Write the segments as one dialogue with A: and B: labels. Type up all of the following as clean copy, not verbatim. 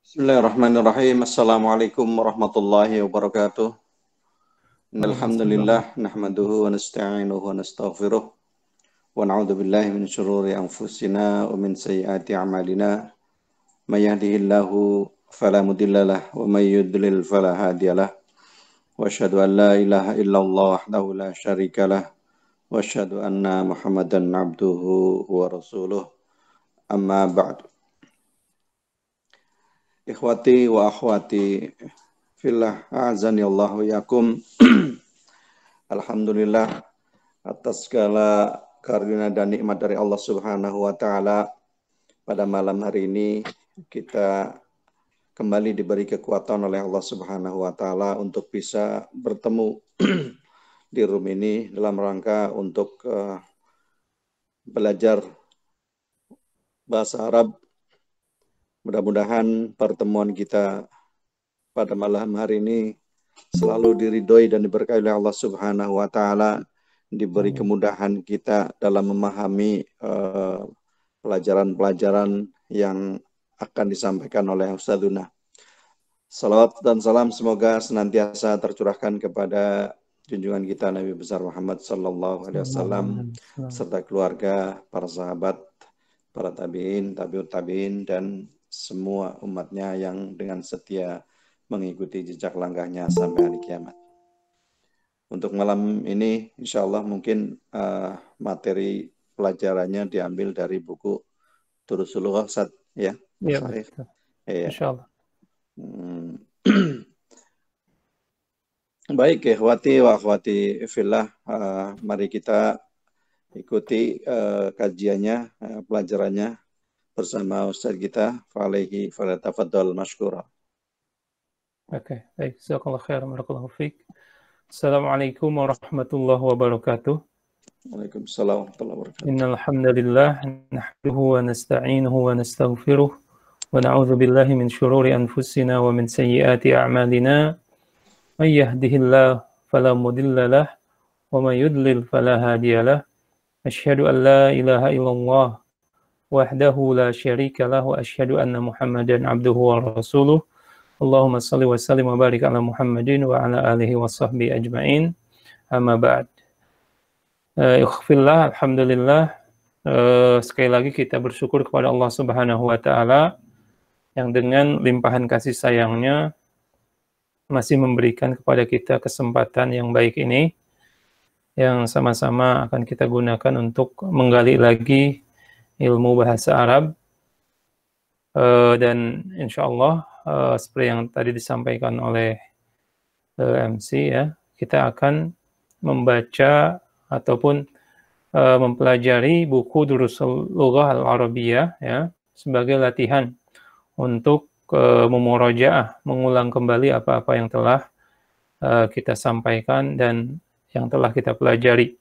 A: Bismillahirrahmanirrahim. Assalamualaikum warahmatullahi wabarakatuh.
B: Waalaikumsalam.
A: Innalhamdulillah nahmaduhu wa nasta'inuhu wa nastaghfiruh wa na'udzu billahi min syururi anfusina wa min sayyiati a'malina. May yahdihillahu fala mudhillalah wa may yudlil fala hadiyalah. Wa asyhadu an la ilaha illallah wahdahu la syarikalah wa asyhadu anna Muhammadan abduhu wa rasuluh. Amma ba'du. Ikhwati wa akhwati fillah a'azani Allah wa yakum. Alhamdulillah atas segala karunia dan nikmat dari Allah Subhanahu wa taala, pada malam hari ini kita kembali diberi kekuatan oleh Allah Subhanahu wa taala untuk bisa bertemu di room ini dalam rangka untuk belajar bahasa Arab. Mudah-mudahan pertemuan kita pada malam hari ini selalu diridhoi dan diberkahi oleh Allah Subhanahu wa taala, diberi kemudahan kita dalam memahami pelajaran-pelajaran yang akan disampaikan oleh Ustadzuna. Salawat dan salam semoga senantiasa tercurahkan kepada junjungan kita Nabi besar Muhammad sallallahu alaihi wasallam serta keluarga, para sahabat, para tabi'in, tabi'ut tabi'in, dan semua umatnya yang dengan setia mengikuti jejak langkahnya sampai hari kiamat. Untuk malam ini, insya Allah mungkin materi pelajarannya diambil dari buku Durusul Lughah, ya,
B: Iya,
A: Syarif.
B: betul.
A: Iya.
B: Insyaallah.
A: Baik, ikhwati wa akhwati fillah, mari kita ikuti kajiannya, pelajarannya bersama Ustaz kita, fa'alaihi falyatafaddal mashkura.
B: Oke, baik. Jazakallahu khairan, barakallahu fiik. Assalamualaikum warahmatullahi wabarakatuh.
A: Waalaikumsalam warahmatullahi wabarakatuh.
B: Innal hamdalillah nahmaduhu wa nasta'inuhu wa nastaghfiruh wa na'udzu billahi min syururi anfusina wa min sayyiati a'malina. May yahdihillahu fala mudilla lahu wa may yudlil fala hadiyalah. Asyhadu an la ilaha illallah wahdahu la syarika lahu wa asyhadu anna Muhammadan abduhu wa rasuluh. Allahumma salli wa sallim wa barik ala Muhammadin wa ala alihi wa sahbihi ajma'in. Amma ba'd. Ikhfillah, alhamdulillah. Sekali lagi kita bersyukur kepada Allah Subhanahu wa taala yang dengan limpahan kasih sayangnya masih memberikan kepada kita kesempatan yang baik ini, yang sama-sama akan kita gunakan untuk menggali lagi ilmu bahasa Arab. Dan insya Allah seperti yang tadi disampaikan oleh MC, ya, kita akan membaca ataupun mempelajari buku Durusul Lughah Al-Arabiyah, ya, sebagai latihan untuk memurajaah, mengulang kembali apa-apa yang telah kita sampaikan dan yang telah kita pelajari.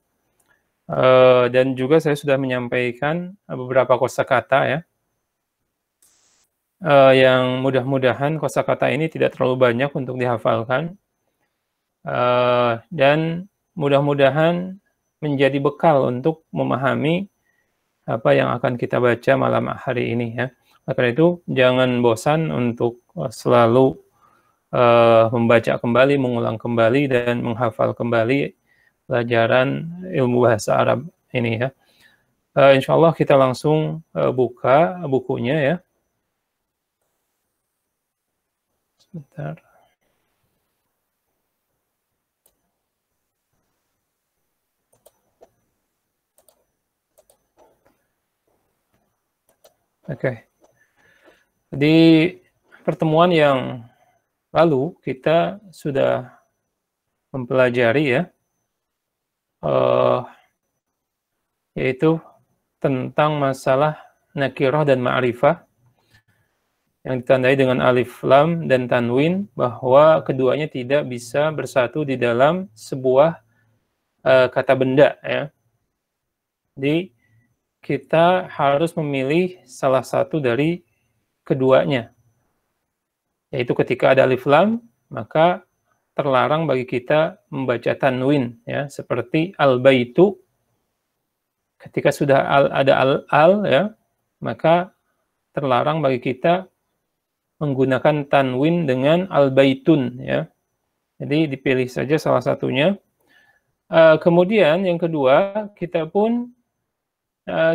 B: Dan juga saya sudah menyampaikan beberapa kosakata, ya, yang mudah-mudahan kosakata ini tidak terlalu banyak untuk dihafalkan, dan mudah-mudahan menjadi bekal untuk memahami apa yang akan kita baca malam hari ini, ya. Karena itu jangan bosan untuk selalu membaca kembali, mengulang kembali, dan menghafal kembali pelajaran ilmu bahasa Arab ini, ya. Insya Allah kita langsung buka bukunya, ya. Sebentar. Oke. Di pertemuan yang lalu kita sudah mempelajari, ya, yaitu tentang masalah nakirah dan ma'rifah yang ditandai dengan alif lam dan tanwin, bahwa keduanya tidak bisa bersatu di dalam sebuah kata benda, ya. Jadi kita harus memilih salah satu dari keduanya, yaitu ketika ada alif lam maka terlarang bagi kita membaca tanwin, ya, seperti al-baitu. Ketika sudah ada al, ya, maka terlarang bagi kita menggunakan tanwin dengan al-baitun ya. Jadi dipilih saja salah satunya. Kemudian yang kedua, kita pun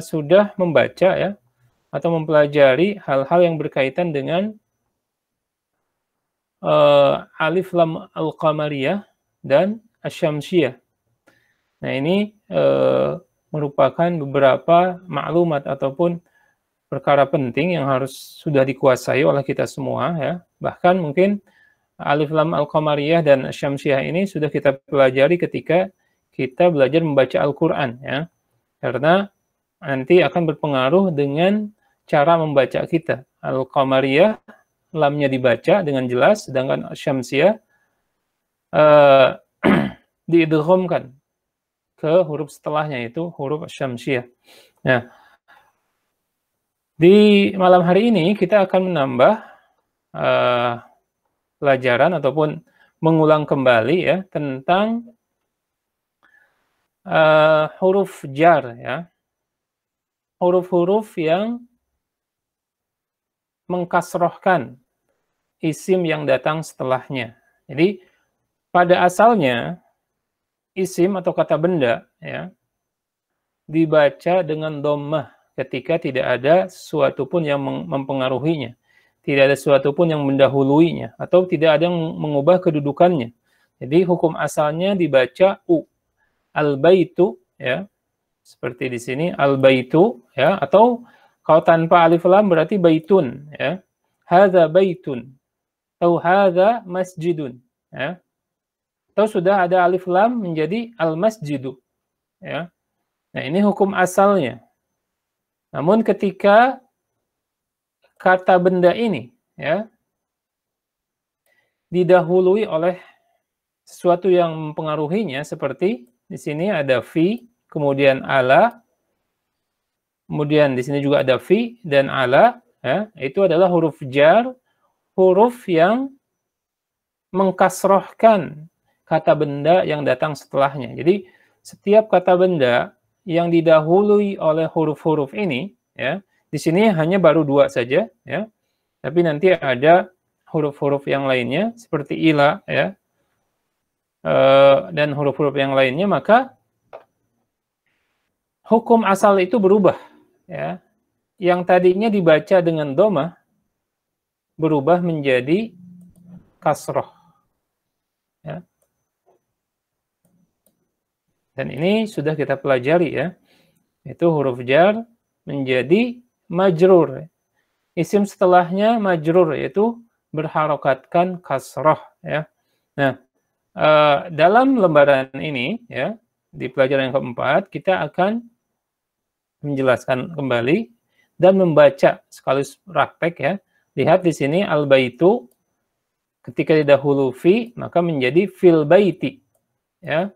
B: sudah membaca ya atau mempelajari hal-hal yang berkaitan dengan alif lam al-qamariyah dan asy-syamsiyah. Nah, ini merupakan beberapa maklumat ataupun perkara penting yang harus sudah dikuasai oleh kita semua ya. Bahkan mungkin alif lam al-qamariyah dan asy-syamsiyah ini sudah kita pelajari ketika kita belajar membaca Al-Qur'an ya. Karena nanti akan berpengaruh dengan cara membaca kita. Al-qamariyah lamnya dibaca dengan jelas, sedangkan asy-syamsiyah diidghamkan ke huruf setelahnya, itu huruf asy-syamsiyah. Nah, di malam hari ini kita akan menambah pelajaran ataupun mengulang kembali ya tentang huruf jar ya. Huruf-huruf yang mengkasrohkan isim yang datang setelahnya. Jadi pada asalnya isim atau kata benda ya dibaca dengan dhammah ketika tidak ada sesuatu pun yang mempengaruhinya, tidak ada sesuatu pun yang mendahuluinya, atau tidak ada yang mengubah kedudukannya. Jadi hukum asalnya dibaca u. Al-baitu ya, seperti di sini al-baitu ya, atau kalau tanpa alif lam berarti baitun ya. Hadza baitun atau hadza masjidun ya. Atau sudah ada alif lam menjadi al-masjidu ya. Nah, ini hukum asalnya. Namun ketika kata benda ini ya didahului oleh sesuatu yang mempengaruhinya, seperti di sini ada fi, kemudian ala, kemudian di sini juga ada fi dan ala ya, itu adalah huruf jar, huruf yang mengkasrohkan kata benda yang datang setelahnya. Jadi setiap kata benda yang didahului oleh huruf-huruf ini ya, di sini hanya baru dua saja ya, tapi nanti ada huruf-huruf yang lainnya seperti ila ya, dan huruf-huruf yang lainnya, maka hukum asal itu berubah ya. Yang tadinya dibaca dengan dhammah berubah menjadi kasroh ya. Dan ini sudah kita pelajari ya, itu huruf jar menjadi majrur. Isim setelahnya majrur, yaitu berharokatkan kasroh ya. Nah, dalam lembaran ini ya, di pelajaran yang keempat kita akan menjelaskan kembali dan membaca sekaligus praktek ya. Lihat di sini al-baitu ketika didahului fi maka menjadi fil baiti ya.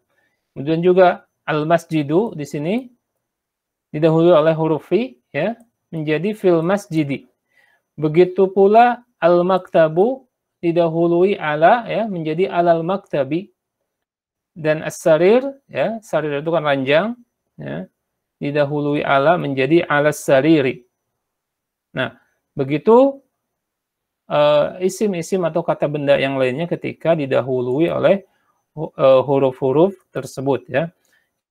B: Kemudian juga al-masjidu di sini didahului oleh huruf fi ya, menjadi fil masjidi. Begitu pula al-maktabu didahului ala ya, menjadi alal maktabi. Dan as-sarir ya, sarir itu kan ranjang ya, didahului ala menjadi alas sariri. Nah, begitu isim-isim atau kata benda yang lainnya ketika didahului oleh huruf-huruf tersebut ya.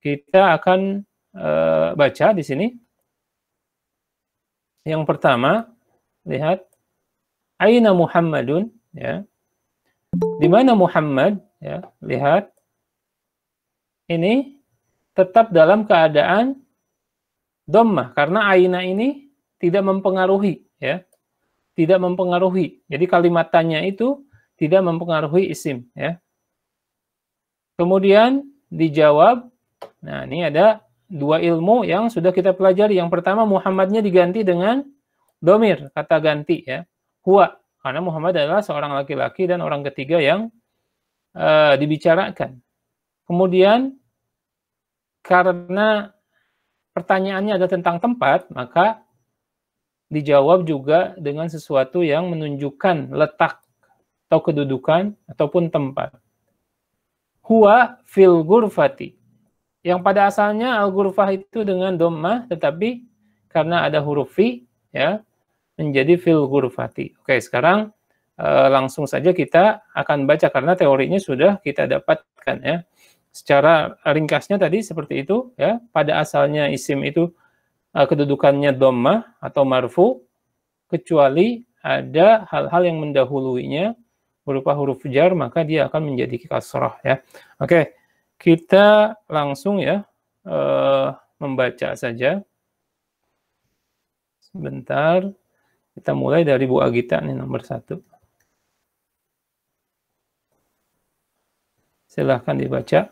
B: Kita akan baca di sini. Yang pertama, lihat aina Muhammadun ya. Di mana Muhammad ya? Lihat. Ini tetap dalam keadaan dhammah karena aina ini tidak mempengaruhi ya. Tidak mempengaruhi. Jadi kalimat tanya itu tidak mempengaruhi isim ya. Kemudian dijawab. Nah, ini ada dua ilmu yang sudah kita pelajari. Yang pertama, Muhammadnya diganti dengan domir, kata ganti ya, huwa, karena Muhammad adalah seorang laki-laki dan orang ketiga yang dibicarakan. Kemudian karena pertanyaannya ada tentang tempat, maka dijawab juga dengan sesuatu yang menunjukkan letak atau kedudukan ataupun tempat. Huwa fil ghurfati. Yang pada asalnya al-ghurfah itu dengan dhammah, tetapi karena ada huruf fi ya menjadi fil ghurfati. Oke, sekarang langsung saja kita akan baca karena teorinya sudah kita dapatkan ya. Secara ringkasnya tadi seperti itu ya. Pada asalnya isim itu kedudukannya dhammah atau marfu, kecuali ada hal-hal yang mendahuluinya berupa huruf jar, maka dia akan menjadi kasrah ya. Oke, kita langsung ya membaca saja. Sebentar, kita mulai dari Bu Agita nih nomor 1. Silahkan dibaca.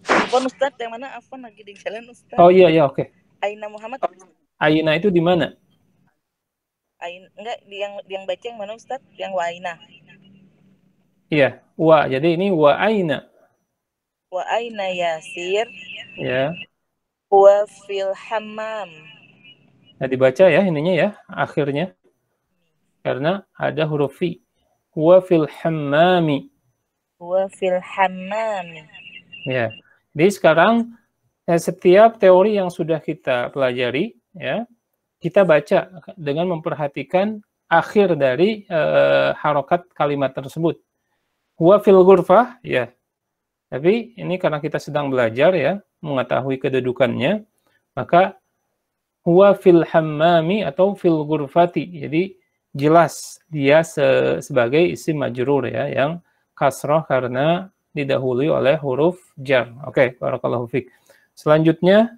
C: Afwan Ustaz, yang mana? Afwan lagi di jalan Ustaz.
B: Oh iya oke.
C: Aina Muhammad.
B: Aina itu di mana?
C: Enggak, yang baca yang mana Ustaz? Yang wa aina.
B: Iya, wa. Jadi ini wa aina.
C: Wa aina Yasir.
B: Ya.
C: Wa fil hammam.
B: Nah, dibaca ya ininya ya, akhirnya. Karena ada huruf fi. Wa fil hammami.
C: Wa fil hammami.
B: Ya. Jadi sekarang setiap teori yang sudah kita pelajari ya, kita baca dengan memperhatikan akhir dari harokat kalimat tersebut. Huwa fil ghurfah ya. Tapi ini karena kita sedang belajar ya, mengetahui kedudukannya, maka huwa fil hammami atau fil ghurfati. Jadi jelas dia sebagai isim majrur ya, yang kasrah karena didahului oleh huruf jar. Oke, barakallahu fiik. Selanjutnya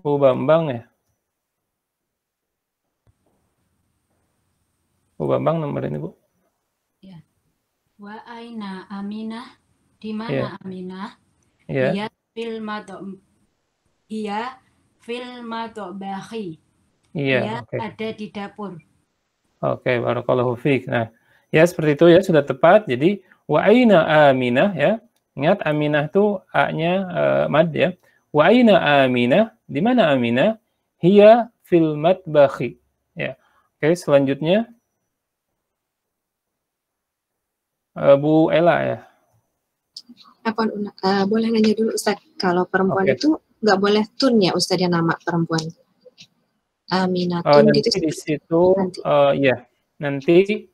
B: Bu Bambang ya. Bu Bambang nomor ini, Bu.
D: Ya. Wa aina Aminah, di mana Aminah?
B: Ya.
D: Ia fil matbahi.
B: Iya,
D: Ia ada di dapur.
B: Oke, barakallahu fiik. Nah, ya seperti itu ya, sudah tepat. Jadi wa aina Aminah ya. Ingat Aminah itu a-nya mad ya. Wa aina Aminah, di mana Aminah? Hiya fil matbahi. Ya. Oke, selanjutnya Bu Ella ya.
E: Boleh nanya dulu Ustaz, kalau perempuan itu nggak boleh tun ya Ustaz, ya nama perempuan Aminatun
B: nanti
E: gitu.
B: di situ ya nanti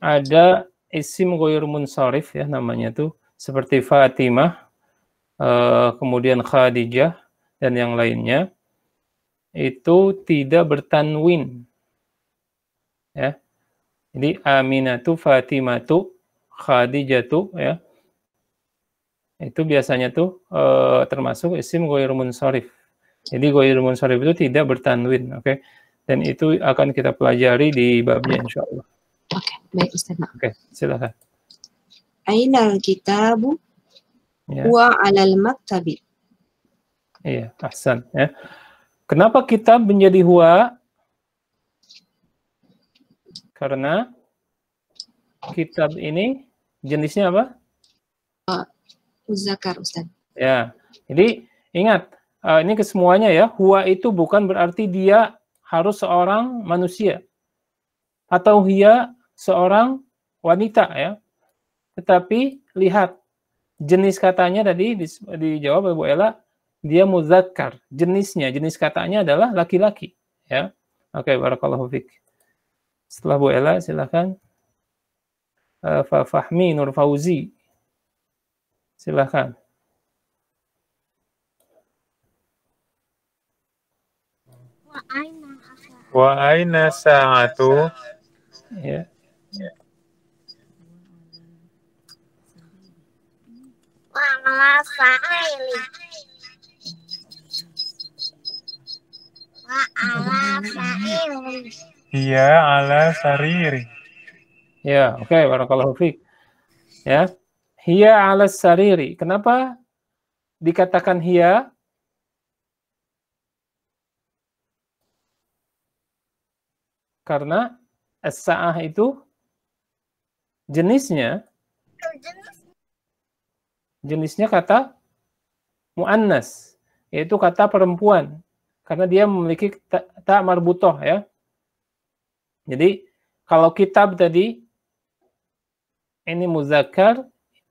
B: ada isim ghair munsharif ya namanya tuh, seperti Fatimah, kemudian Khadijah dan yang lainnya itu tidak bertanwin ya. Jadi Aminatu, Fatimatu, Khadijatu ya, itu biasanya tuh termasuk isim ghair munsharif. Jadi ghair munsharif itu tidak bertanwin, oke? Dan itu akan kita pelajari di babnya insyaallah.
E: Oke, baik Ustaz.
B: Oke, silakan.
E: Ainal kitabu wa 'alal maktabi.
B: Iya, ahsan ya. Kenapa kitab menjadi huwa? Karena kitab ini jenisnya apa?
E: Muzakkar Ustaz.
B: Ya. Jadi ingat, ini kesemuanya ya, huwa itu bukan berarti dia harus seorang manusia atau dia seorang wanita ya. Tetapi lihat jenis katanya tadi dijawab Bu Ella, dia muzakkar. Jenis katanya adalah laki-laki ya. Oke, barakallahu fiik. Setelah Bu Ella silakan Fahmi Nur Fauzi. Silakan.
F: Wa aina sa'atu?
B: Ya.
G: Wa ala sa'ili. Wa ala sa'ili.
F: Iya, ala sariri.
B: Ya, oke, barakallahu fiik. Ya. Hiya 'ala sariri. Kenapa dikatakan hiya? Karena as-sa'ah itu jenisnya kata muannas, yaitu kata perempuan, karena dia memiliki ta marbutoh ya. Jadi kalau kitab tadi ini muzakkar,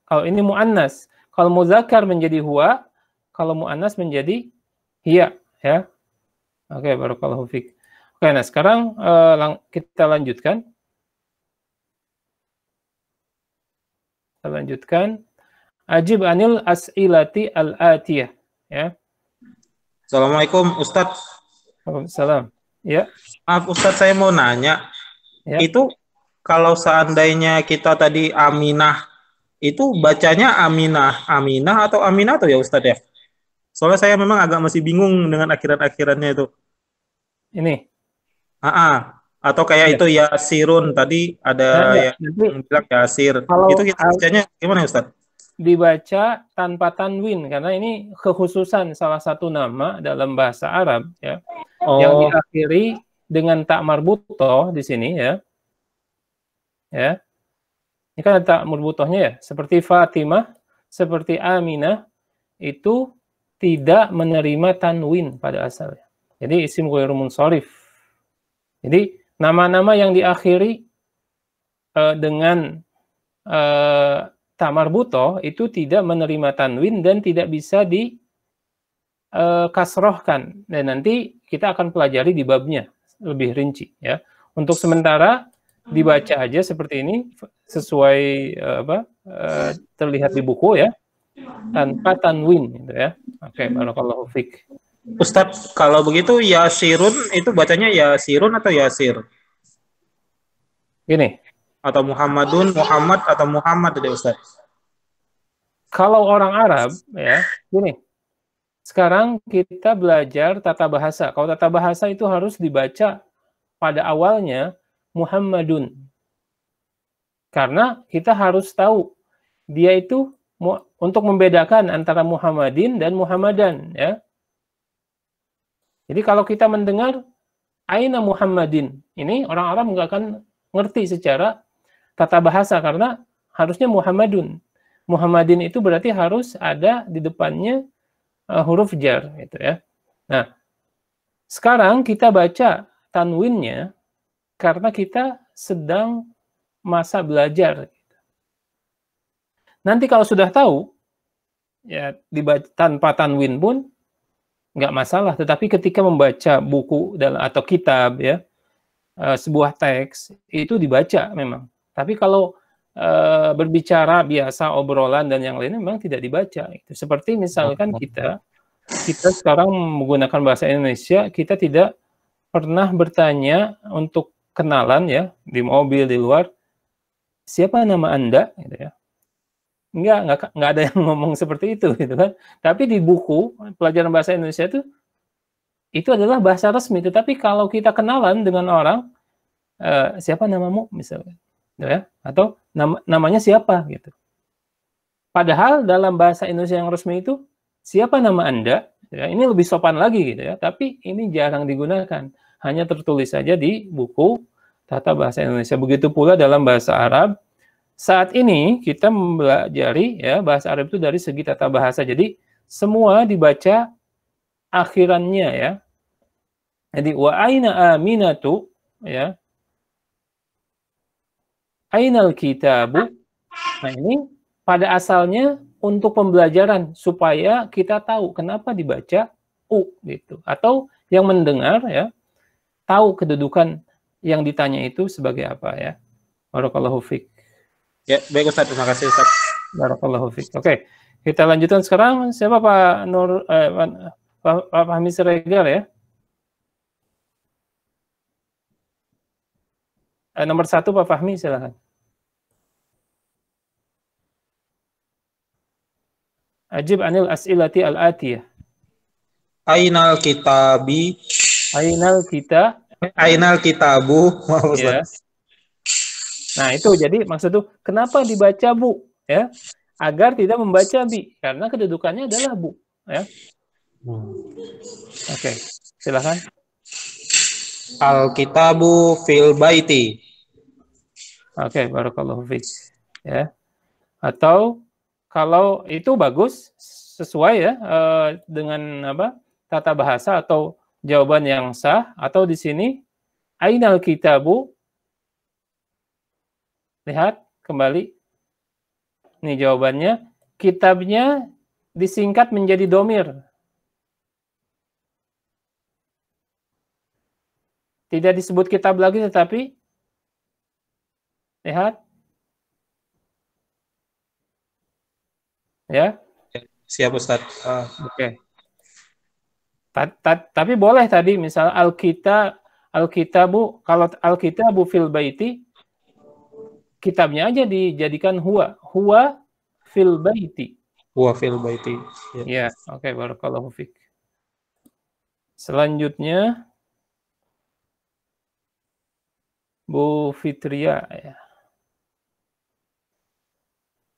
B: Kalau ini muannas, kalau muzakkar menjadi huwa, kalau muannas menjadi hiya, ya. Oke, barakallahu fiik. Oke, nah sekarang kita lanjutkan. Kita lanjutkan. Ajib anil as'ilati al-atiyah, ya.
H: Assalamualaikum Ustadz.
B: Waalaikumsalam. Ya.
H: Maaf Ustadz, saya mau nanya.
B: Ya.
H: Itu kalau seandainya kita tadi Aminah, itu bacanya Aminah atau Aminah ya Ustadz ya? Soalnya saya memang agak masih bingung dengan akhiran-akhirannya itu.
B: Ini.
H: Atau kayak itu Yasirun tadi ada yang bilang Yasir. Itu kita bacanya gimana Ustadz?
B: Dibaca tanpa tanwin karena ini kekhususan salah satu nama dalam bahasa Arab, ya. Yang diakhiri dengan tak marbutoh di sini, ya. Ya. Ini kan ada tak marbutohnya, ya. Seperti Fatimah, seperti Aminah itu tidak menerima tanwin pada asalnya. Jadi isim ghairu munsharif. Jadi nama-nama yang diakhiri dengan ta marbutoh itu tidak menerima tanwin dan tidak bisa di kasrohkan. Dan nanti kita akan pelajari di babnya lebih rinci, ya. Untuk sementara dibaca aja seperti ini sesuai terlihat di buku, ya, tanpa tanwin, gitu, ya. Oke, barakallahu fiik.
H: Ustadz, kalau begitu Yasirun itu bacanya Yasirun atau Yasir?
B: Gini.
H: Atau Muhammadun, Muhammad atau Muhammad deh Ustaz.
B: Kalau orang Arab, ya, gini. Sekarang kita belajar tata bahasa. Kalau tata bahasa itu harus dibaca pada awalnya Muhammadun. Karena kita harus tahu dia itu untuk membedakan antara Muhammadin dan Muhammadan, ya. Jadi kalau kita mendengar aina Muhammadin, ini orang Arab nggak akan ngerti secara tata bahasa karena harusnya Muhammadun. Muhammadin itu berarti harus ada di depannya huruf jar, gitu, ya. Nah, sekarang kita baca tanwinnya karena kita sedang masa belajar. Nanti kalau sudah tahu, ya dibaca tanpa tanwin pun nggak masalah. Tetapi ketika membaca buku atau kitab, ya, sebuah teks itu dibaca memang. Tapi kalau berbicara biasa obrolan dan yang lainnya memang tidak dibaca. Seperti misalkan kita sekarang menggunakan bahasa Indonesia, kita tidak pernah bertanya untuk kenalan, ya, di mobil, di luar, siapa nama Anda, gitu, ya. Enggak ada yang ngomong seperti itu, gitu kan. Tapi di buku pelajaran bahasa Indonesia itu adalah bahasa resmi. Tetapi kalau kita kenalan dengan orang, siapa namamu misalnya, ya, atau namanya siapa, gitu. Padahal dalam bahasa Indonesia yang resmi itu siapa nama Anda, ya, ini lebih sopan lagi, gitu, ya. Tapi ini jarang digunakan, hanya tertulis saja di buku tata bahasa Indonesia. Begitu pula dalam bahasa Arab. Saat ini kita mempelajari, ya, bahasa Arab itu dari segi tata bahasa. Jadi semua dibaca akhirannya, ya. Jadi wa aina aminatu, ya. Ainal kitabu. Nah, ini pada asalnya untuk pembelajaran supaya kita tahu kenapa dibaca u, gitu. Atau yang mendengar, ya, tahu kedudukan yang ditanya itu sebagai apa, ya. Barakallahu fiik.
H: Ya, baik Ustaz, terima kasih Ustaz.
B: Barakallahu fiik. Oke, kita lanjutkan sekarang. Siapa Pak Pak Fahmi Siregar, ya? Nomor 1 Pak Fahmi, silakan. Ajib anil as'ilati al-atiyah.
H: Ainal kitabi.
B: Ainal
H: kitabu.
B: Ya. Nah, itu jadi maksud itu kenapa dibaca bu, ya? Agar tidak membaca bi, karena kedudukannya adalah bu, ya. Oke, silakan.
H: Al-kitabu fil baiti.
B: Oke, barakallahu fiik. Ya. Atau kalau itu bagus sesuai, ya, dengan apa? Tata bahasa atau jawaban yang sah, atau di sini ainal kitabu. Lihat kembali. Ini jawabannya. Kitabnya disingkat menjadi domir. Tidak disebut kitab lagi, tetapi lihat. Ya.
H: Siap Ustaz.
B: Oke. Tapi boleh tadi misal Alkitabu, kalau Alkitabu fil baiti, kitabnya aja dijadikan huwa fil baiti.
H: Huwa fil baiti.
B: Ya, oke, barakallahu fik. Selanjutnya Bu Fitria ya.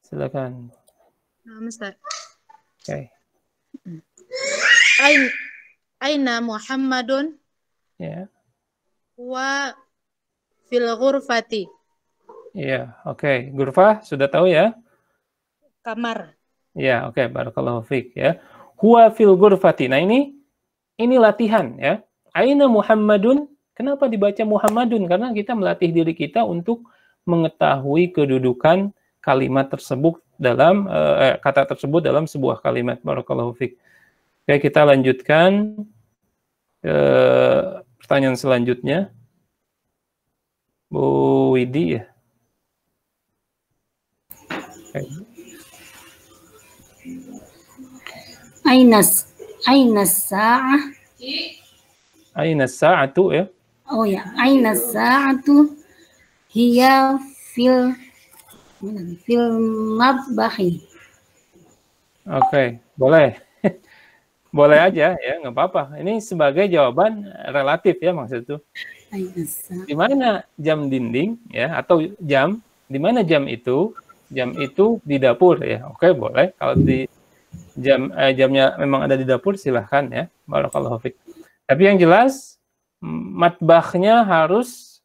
B: Silakan.
I: Ustaz.
B: Oke.
I: Aina Muhammadun
B: Ya.
I: wa fil ghurfati.
B: Iya, oke. Ghurfah sudah tahu ya?
I: Kamar.
B: Ya, oke, barakallahu fik ya. Huwa fil ghurfati. Nah, ini latihan ya. Aina Muhammadun. Kenapa dibaca Muhammadun? Karena kita melatih diri kita untuk mengetahui kedudukan kalimat tersebut dalam kata tersebut dalam sebuah kalimat. Barakallahu fik. Oke, kita lanjutkan pertanyaan selanjutnya. Bu Widi ya. Okay.
D: Aina sa'ah.
B: Aina sa'atu ya.
D: Oh ya, aina sa'atu hiya fil matbahi.
B: Oke, boleh. Boleh aja ya, nggak apa-apa. Ini sebagai jawaban relatif ya maksud itu. Di mana jam dinding ya atau jam? Di mana jam itu? Jam itu di dapur ya. Oke, boleh. Kalau di jamnya memang ada di dapur silahkan ya. Barakallahu fiik. Tapi yang jelas matbahnya harus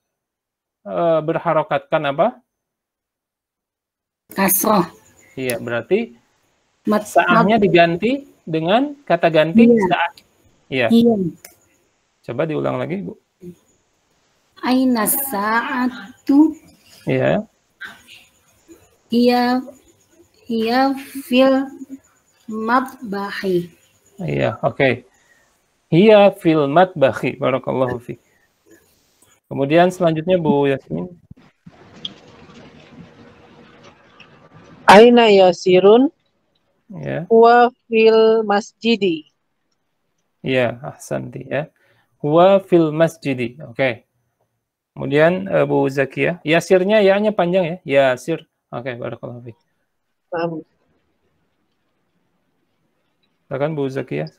B: berharokatkan apa?
D: Kasroh.
B: Iya, berarti sa'ahnya diganti dengan kata ganti sa'ah. Iya. Coba diulang lagi, Bu.
D: Aina sa'atu.
B: Iya.
D: Hiya fil matbahi.
B: Iya, oke. Hiya fil matbahi. Barakallahu fiik. Kemudian selanjutnya Bu Yasmin.
J: Aina yasirun
B: Ya.
J: huwa fil masjidi.
B: Iya, ahsanti ya. Huwa fil masjidi. Oke. Kemudian Bu Zakia, yasirnya ya-nya panjang ya. Yasir. Oke, barakallahu fiik. Silakan Bu Zakia.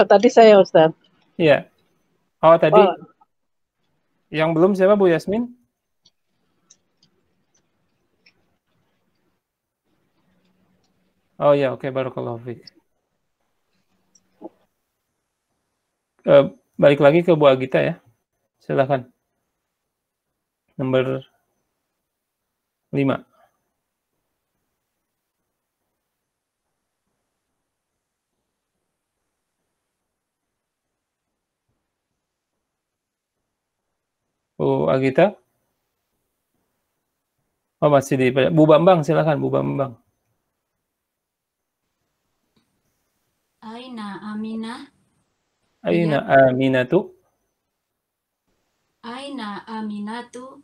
J: Oh, tadi saya Ustaz.
B: Iya. Oh, tadi. Yang belum siapa Bu Yasmin? Oh ya, oke, barakallahu fiik. Balik lagi ke Bu Agita ya. Silakan. Nomor 5. Bu Agita? Oh, masih di Bu Bambang, silakan Bu Bambang.
D: Aina Aminah.
B: Aina Aminatu.
D: Aina Aminatu.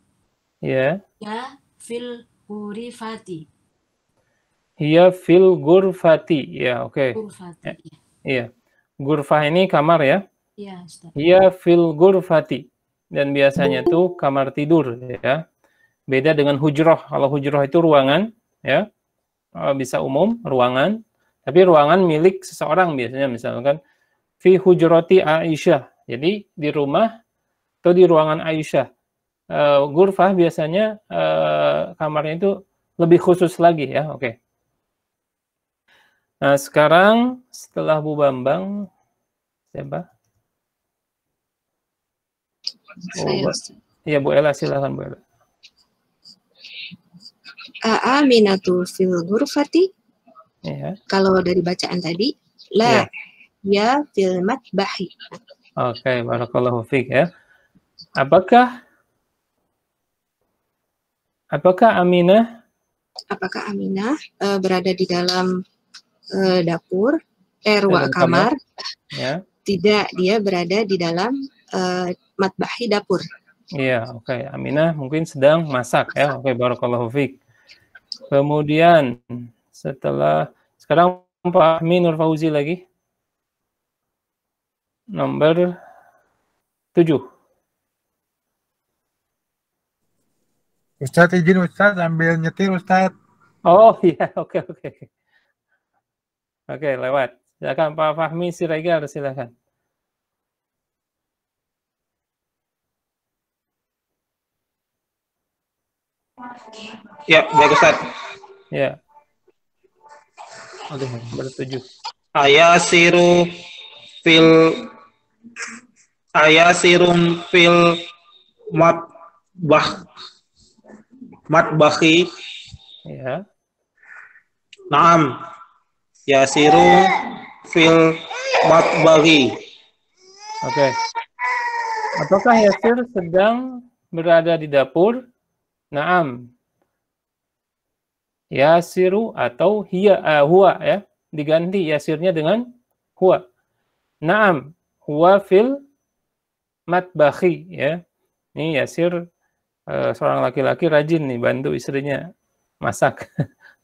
B: Ya.
D: Ya fil ghurfati.
B: Hiya fil ghurfati. Ya, oke.
D: Ghurfati.
B: Iya. Ghurfah ini kamar ya.
D: Iya, Ustaz.
B: Hiya fil ghurfati. Dan biasanya tuh kamar tidur ya. Beda dengan hujroh. Kalau hujroh itu ruangan ya. Bisa umum ruangan, tapi ruangan milik seseorang biasanya, misalkan fi hujrati Aisyah. Jadi di rumah atau di ruangan Aisyah. Ghurfah biasanya kamarnya itu lebih khusus lagi ya. Oke. Nah, sekarang setelah Bu Bambang siapa? Iya, Bu Ella, silakan Bu Ella.
E: Aminatu fil ghurfati.
B: Ya.
E: Kalau dari bacaan tadi, la ya fil matbahi.
B: Oke, barakallahu fiik ya. Apakah Aminah
E: Apakah Aminah berada di dalam dapur, ruang kamar?
B: Ya.
E: Tidak, dia berada di dalam matbahi dapur.
B: Iya, oke. Aminah mungkin sedang masak ya. Oke, barakallahu fiik. Kemudian sekarang Pak Ahmi Nur Fauzi lagi. Nomor 7.
F: Ustadz izin Ustadz ambil nyetir Ustadz.
B: Oh iya, oke. Oke, lewat. Silakan Pak Fahmi Siregar, silakan.
H: Ya, baik Ustaz.
B: Ya. Aduh, nomor 7.
H: Ayasirum fil matbahi.
B: Ya.
H: Naam. Yasirum fil matbahi.
B: Oke. Apakah Yasir sedang berada di dapur? Naam. Yasiru atau huwa ya. Diganti Yasirnya dengan huwa. Naam. Huwa fil matbahi ya. Ini Yasir seorang laki-laki rajin nih bantu istrinya masak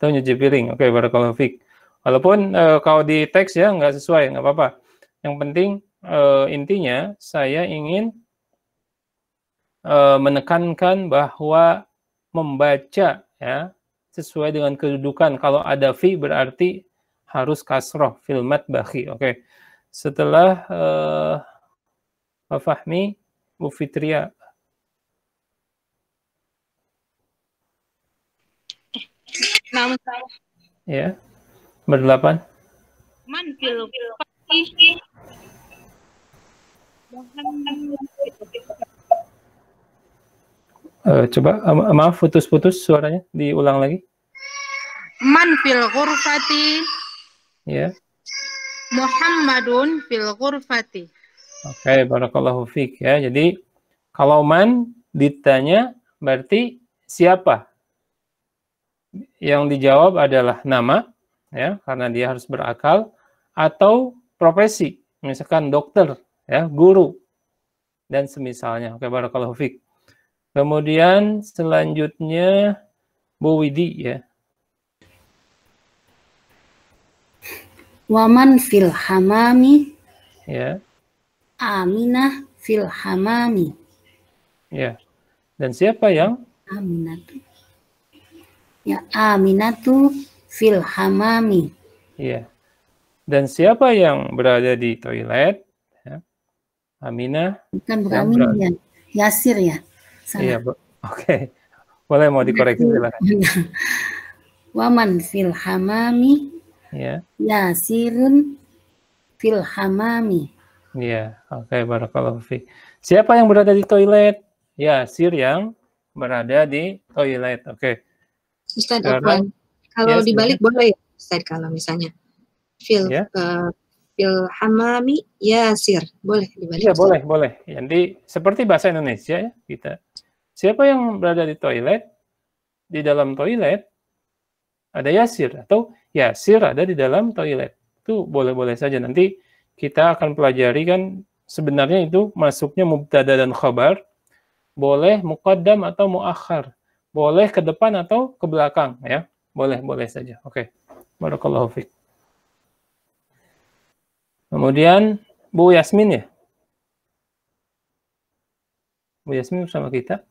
B: atau nyuci piring. Oke, barakallahu fiik. Walaupun kalau di teks ya nggak sesuai, nggak apa-apa. Yang penting intinya saya ingin menekankan bahwa membaca ya sesuai dengan kedudukan. Kalau ada fi berarti harus kasroh fil matbahi. Oke. Setelah Pak Fahmi, Bu Fitria.
I: Nama saya.
B: Ya. Ber-8.
I: Man fil
B: Coba maaf putus-putus suaranya, diulang lagi.
I: Man fil ghurfati.
B: Ya.
I: Muhammadun fil ghurfati.
B: Oke, barakallahu fiik ya. Jadi kalau man ditanya berarti siapa? Yang dijawab adalah nama ya, karena dia harus berakal, atau profesi, misalkan dokter ya, guru dan semisalnya. Oke, barakallahu fiik. Kemudian selanjutnya Bu Widi ya.
K: Waman fil hamami.
B: Ya.
K: Aminah fil hamami.
B: Ya. Dan siapa yang?
K: Aminatu. Ya, Aminatu fil hamami.
B: Iya. Dan siapa yang berada di toilet? Ya. Aminah.
K: Bukan Aminah ya. Yasir ya. Salah.
B: Iya, oke. Boleh mau dikoreksi silakan.
K: Waman fil hamami.
B: Ya.
K: Yasirun fil hamami.
B: Iya, oke, barakallahu fiik. Siapa yang berada di toilet? Yasir yang berada di toilet. Oke.
E: Ustaz Afwan, kalau dibalik boleh ya Ustaz, kalau misalnya fil hamami Yasir, boleh dibalik?
B: Iya, boleh. Jadi seperti bahasa Indonesia ya, kita. Siapa yang berada di toilet? Di dalam toilet ada Yasir, atau Yasir ada di dalam toilet. Itu boleh-boleh saja. Nanti kita akan pelajari kan sebenarnya itu masuknya mubtada dan khabar, boleh muqaddam atau muakhar, boleh ke depan atau ke belakang ya. Boleh saja. Oke. Barakallahu fiik. Kemudian Bu Yasmin ya. Bu Yasmin bersama kita.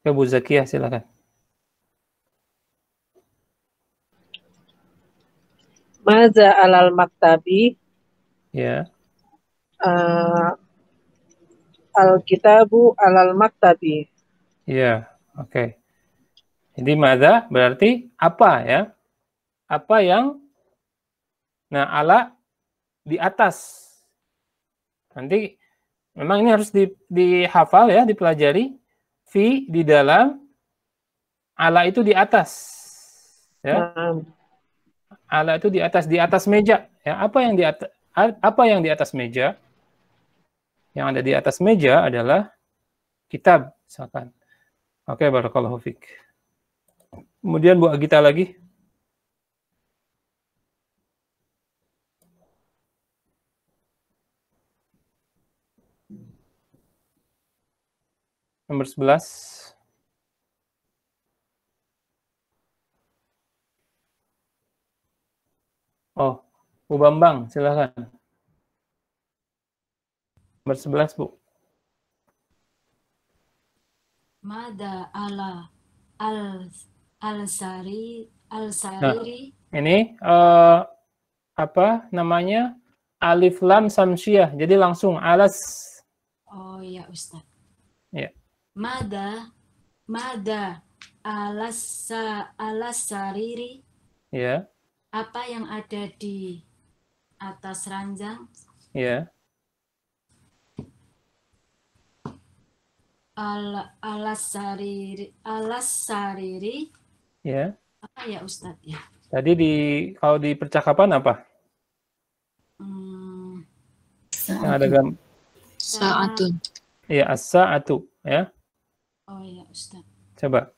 B: Ke Bu Zakiyah silakan.
J: Maza alal maktabi.
B: Ya.
J: Al-kitabu alal maktabi.
B: Ya, oke. Jadi maza berarti apa ya? Apa yang ala di atas. Nanti memang ini harus dihafal ya, dipelajari. Fi di dalam, ala itu di atas. Ya. Ala itu di atas meja. Ya, apa yang di atas meja? Yang ada di atas meja adalah kitab, misalkan. Oke, barakallahu fiik. Kemudian Bu Agita lagi. Nomor 11. Oh, Bu Bambang, silakan. Nomor 11, Bu.
D: Mada ala al-sariri.
B: Nah, ini apa namanya? Alif lam samsiah. Jadi langsung alas.
D: Oh ya Ustaz.
B: Ya.
D: Mada alas-sariri.
B: Ya.
D: Apa yang ada di atas ranjang?
B: Ya.
D: Alas-sariri.
B: Ya.
D: Apa ya Ustaz ya?
B: Tadi kalau di percakapan apa? Yang ada
E: Sa'atun.
B: Iya, as-sa'atu, ya.
D: Oh ya Ustaz.
B: Coba.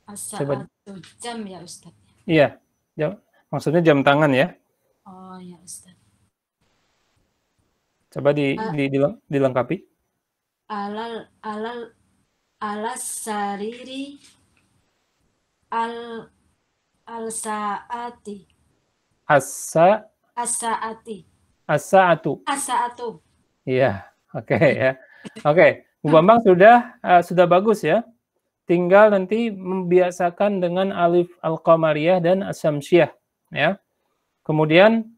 D: As-sa'atu jam ya Ustaz.
B: Iya, jam, maksudnya jam tangan ya.
D: Oh ya Ustaz.
B: Coba dilengkapi.
D: Alas-sariri al-sa'ati.
B: As-sa'atu. Iya, oke ya. Oke, Bu Bambang sudah bagus ya. Tinggal nanti membiasakan dengan alif al-qamariyah dan as-samsiyah ya. Kemudian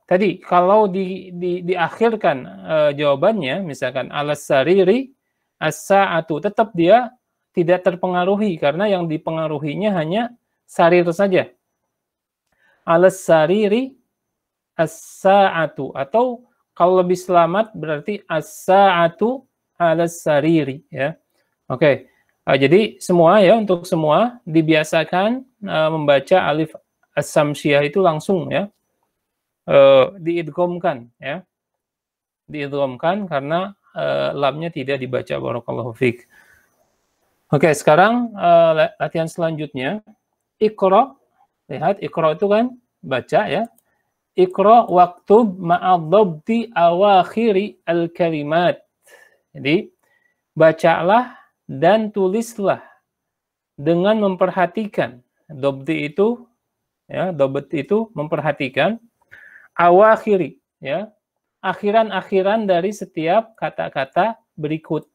B: tadi kalau diakhirkan jawabannya misalkan alas-sariri as-sa'atu, tetap dia tidak terpengaruhi karena yang dipengaruhinya hanya sarir saja. Alas-sariri as-sa'atu, atau kalau lebih selamat berarti as-sa'atu alas-sariri ya. Oke. Jadi semua ya, untuk semua dibiasakan membaca alif as-samsiyah itu langsung ya. Diidghamkan ya. Diidghamkan karena lamnya tidak dibaca. Barakallahu fiik. Oke, sekarang latihan selanjutnya. Iqra. Lihat, Iqra itu kan baca ya. Iqra waktub ma'adhabti awakhiri al-kalimat. Jadi, bacalah dan tulislah dengan memperhatikan. Dhabti itu, ya, dhabt itu memperhatikan. Awakhiri, ya, akhiran-akhiran dari setiap kata-kata berikut.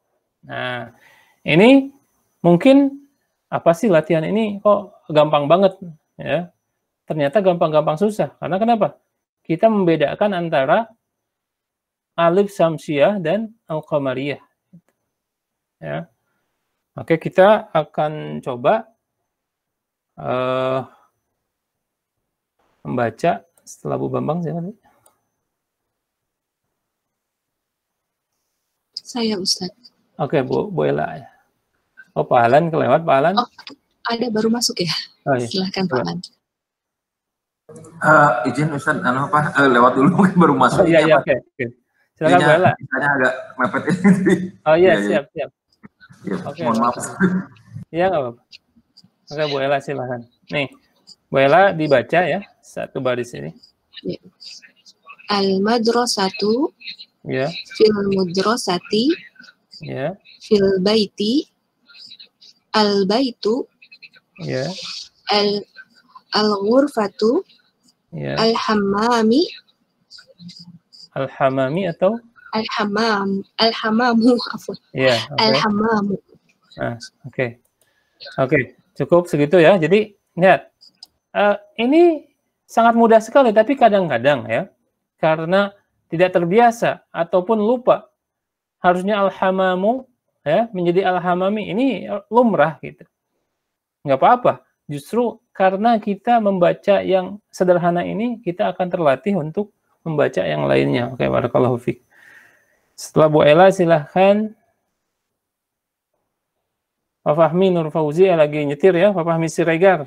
B: Nah, ini mungkin, apa sih latihan ini kok gampang banget, ya. Ternyata gampang-gampang susah. Karena kenapa? Kita membedakan antara alif samsiyah dan al-qamariyah. Ya. Oke, kita akan coba membaca setelah Bu Bambang.
E: Saya Ustaz.
B: Oke, Bu Ella. Oh, Pak Alan kelewat, Pak Alan.
E: Oh, ada baru masuk ya?
B: Oh, iya.
E: Silahkan Pak Alan.
L: Izin Ustaz, lewat dulu mungkin baru masuk.
B: Oh, iya, oke. Silakan Bu Ella.
L: Misalnya agak mepet ini.
B: Oh iya, siap.
L: Ya,
B: Oke,
L: mohon maaf.
B: Iya, nggak apa-apa. Oke, Bu Ella silakan. Nih, Bu Ella dibaca ya, satu baris ini.
E: Ya. Al-madrasatu,
B: ya.
E: Fil mudrasati,
B: ya.
E: Fil baiti, al-baitu,
B: ya.
E: Al-ghurfatu,
B: ya.
E: Al-hammami.
B: Al-hammami atau?
E: Al-hammamu.
B: Ya, okay.
E: Al-hammamu.
B: Nah, oke. Oke, cukup segitu ya. Jadi, lihat. Ini sangat mudah sekali, tapi kadang-kadang ya, karena tidak terbiasa ataupun lupa, harusnya al-hamamu ya menjadi al-hamami, ini lumrah gitu. Nggak apa-apa. Justru karena kita membaca yang sederhana ini, kita akan terlatih untuk membaca yang lainnya. Oke, barakallahu fiik. Setelah Bu Ella silahkan Pak Fahmi Nur Fauzi lagi nyetir ya, Pak Fahmi Siregar.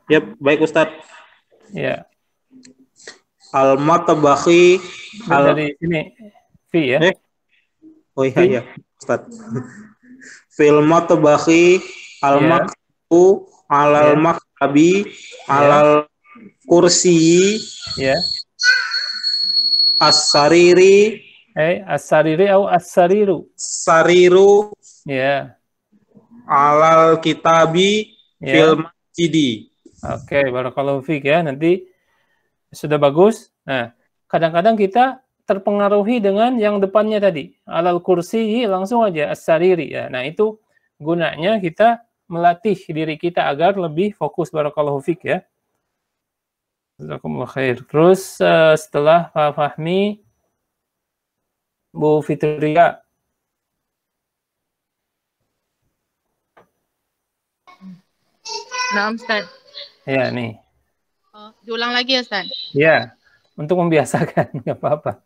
H: Ya, baik Ustadz.
B: Ya.
H: Al-Matabakhi
B: dari sini V ya.
H: Oh iya, iya. Ustaz. Fil matbahi al-maktu alal maktabi alal kursi as-sariri
B: as-sariri atau as-sariru?
H: Sariru alal kitabi fil masjidi.
B: Oke, barakallahu fiik ya. Nanti sudah bagus. Nah, kadang-kadang kita terpengaruhi dengan yang depannya tadi. Alal kursi langsung aja as-sariri ya. Nah, itu gunanya kita melatih diri kita agar lebih fokus, barakallahu fiik ya. Jazakumullah khair. Terus setelah Pak Fahmi, Bu Fitria.
I: Nah, Ustaz.
B: Ya, nih.
I: Oh, diulang lagi ya, Ustaz?
B: Ya, untuk membiasakan, nggak apa-apa.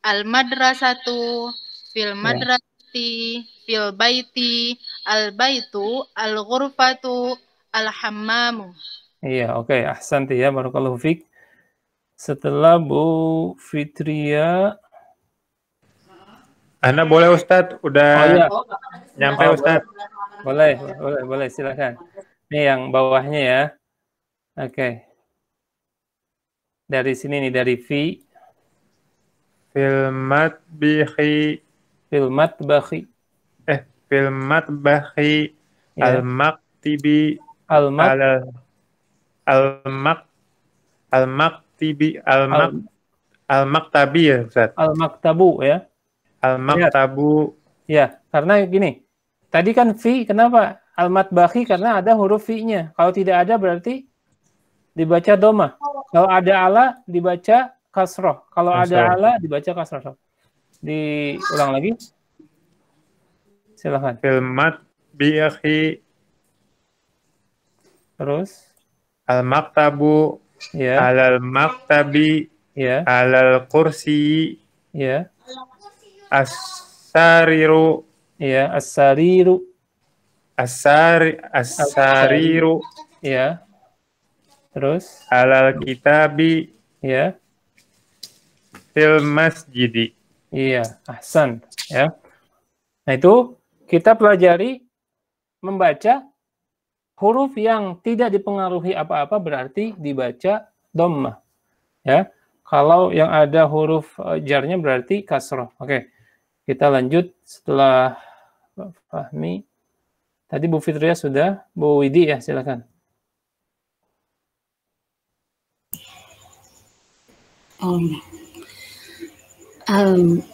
I: Al-madrasatu fil madrasati fil baiti al-baitu al-ghurfatu al-hammamu.
B: Iya, oke. Ahsanti ya, barakallahu fiik. Setelah Bu Fitria.
M: Anda boleh Ustadz, udah nyampe Ustadz.
B: Boleh, silakan. Ini yang bawahnya ya. Oke. Dari sini nih, dari fi.
M: Fil matbahi. Al-maktibi. Al-maktabi ya Ustaz.
B: Al-maktabu ya.
M: Al-maktabu.
B: Ya, karena gini. Tadi kan fi, kenapa? Al-matbahi karena ada huruf fi-nya. Kalau tidak ada berarti dibaca domah. Kalau ada ala dibaca kasroh. Kalau ada ala dibaca kasroh. Diulang lagi. Silakan.
M: Fil matbahi.
B: Terus
M: al-maktabu. Alal maktabi. Alal kursi. As-sariru.
B: As-sariru.
M: As-sariru.
B: Terus
M: alal kitabi. Fil masjidi.
B: Ahsan ya. Nah, itu kita pelajari membaca huruf yang tidak dipengaruhi apa-apa berarti dibaca dhammah. Ya. Kalau yang ada huruf jarnya berarti kasroh. Oke. Kita lanjut setelah Fahmi. Tadi Bu Fitria sudah, Bu Widi ya, silakan.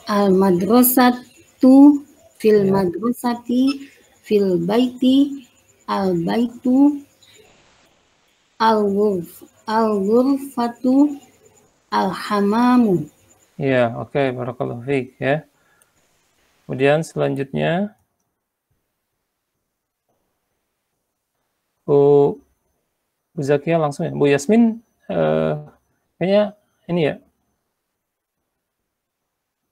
K: Al-madrasatu fil madrasati fil baiti al-baitu al-ghurfatu al-hamamu.
B: Ya, oke, barakallahu fiik ya. Kemudian selanjutnya Bu Zakia langsung ya. Bu Yasmin kayaknya ini ya.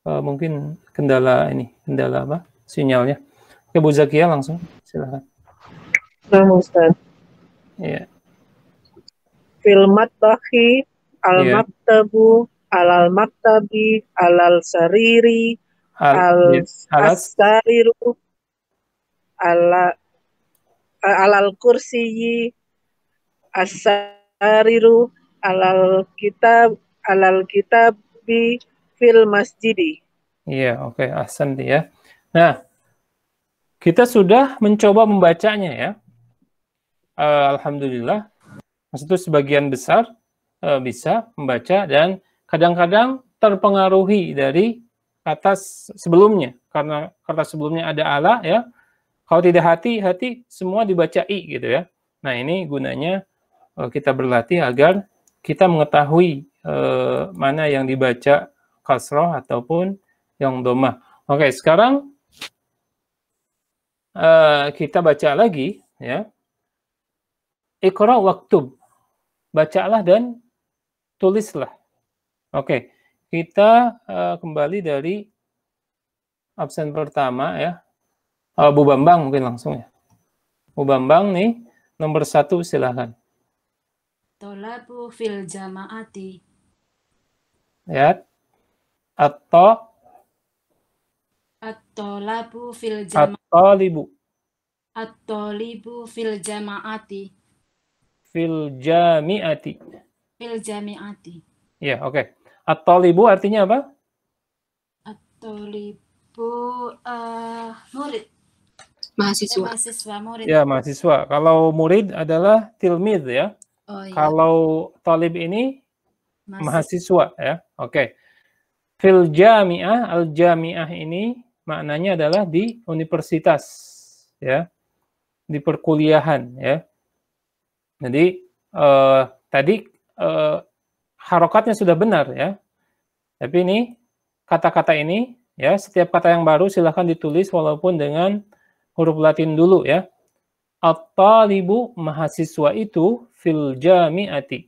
B: Mungkin kendala apa? Sinyalnya. Oke, Bu Zakia langsung silakan.
J: Nah, Ustaz.
B: Iya.
J: Fil matbahi al-maktabu alal maktabi alal sariri al-sariru alal kursiyi as-sariru alal kitabi fil masjidi.
B: Iya, oke, ahsan ya. Nah, kita sudah mencoba membacanya ya. Alhamdulillah. Maksudnya sebagian besar bisa membaca dan kadang-kadang terpengaruhi dari kata sebelumnya. Karena kata sebelumnya ada ala ya. Kalau tidak hati semua dibaca i gitu ya. Nah, ini gunanya kita berlatih agar kita mengetahui mana yang dibaca kasroh ataupun yang domah. Oke, sekarang kita baca lagi ya. Iqra waktub. Bacalah dan tulislah. Oke, kita kembali dari absen pertama ya. Bu Bambang mungkin langsung ya. Bu Bambang nih, nomor 1 silahkan.
D: Tolabu fil jama'ati.
B: Ya. Atau
D: At-tolabu fil jama
B: At-talibu.
D: At-tolibu fil jama'ati.
B: Fil jami'ati.
D: Fil jami'ati.
B: Ya, oke. At-talibu artinya apa?
D: At-tolibu murid.
E: Mahasiswa.
D: Mahasiswa murid.
B: Ya, mahasiswa. Kalau murid adalah tilmid ya.
D: Oh, iya.
B: Kalau talib ini mahasiswa ya. Oke. Fil jami'ah, al-jami'ah ini maknanya adalah di universitas ya. Di perkuliahan ya. Jadi tadi harokatnya sudah benar ya. Tapi ini kata-kata ini ya, setiap kata yang baru silahkan ditulis walaupun dengan huruf Latin dulu ya. At-talibu mahasiswa itu fil jami'ati,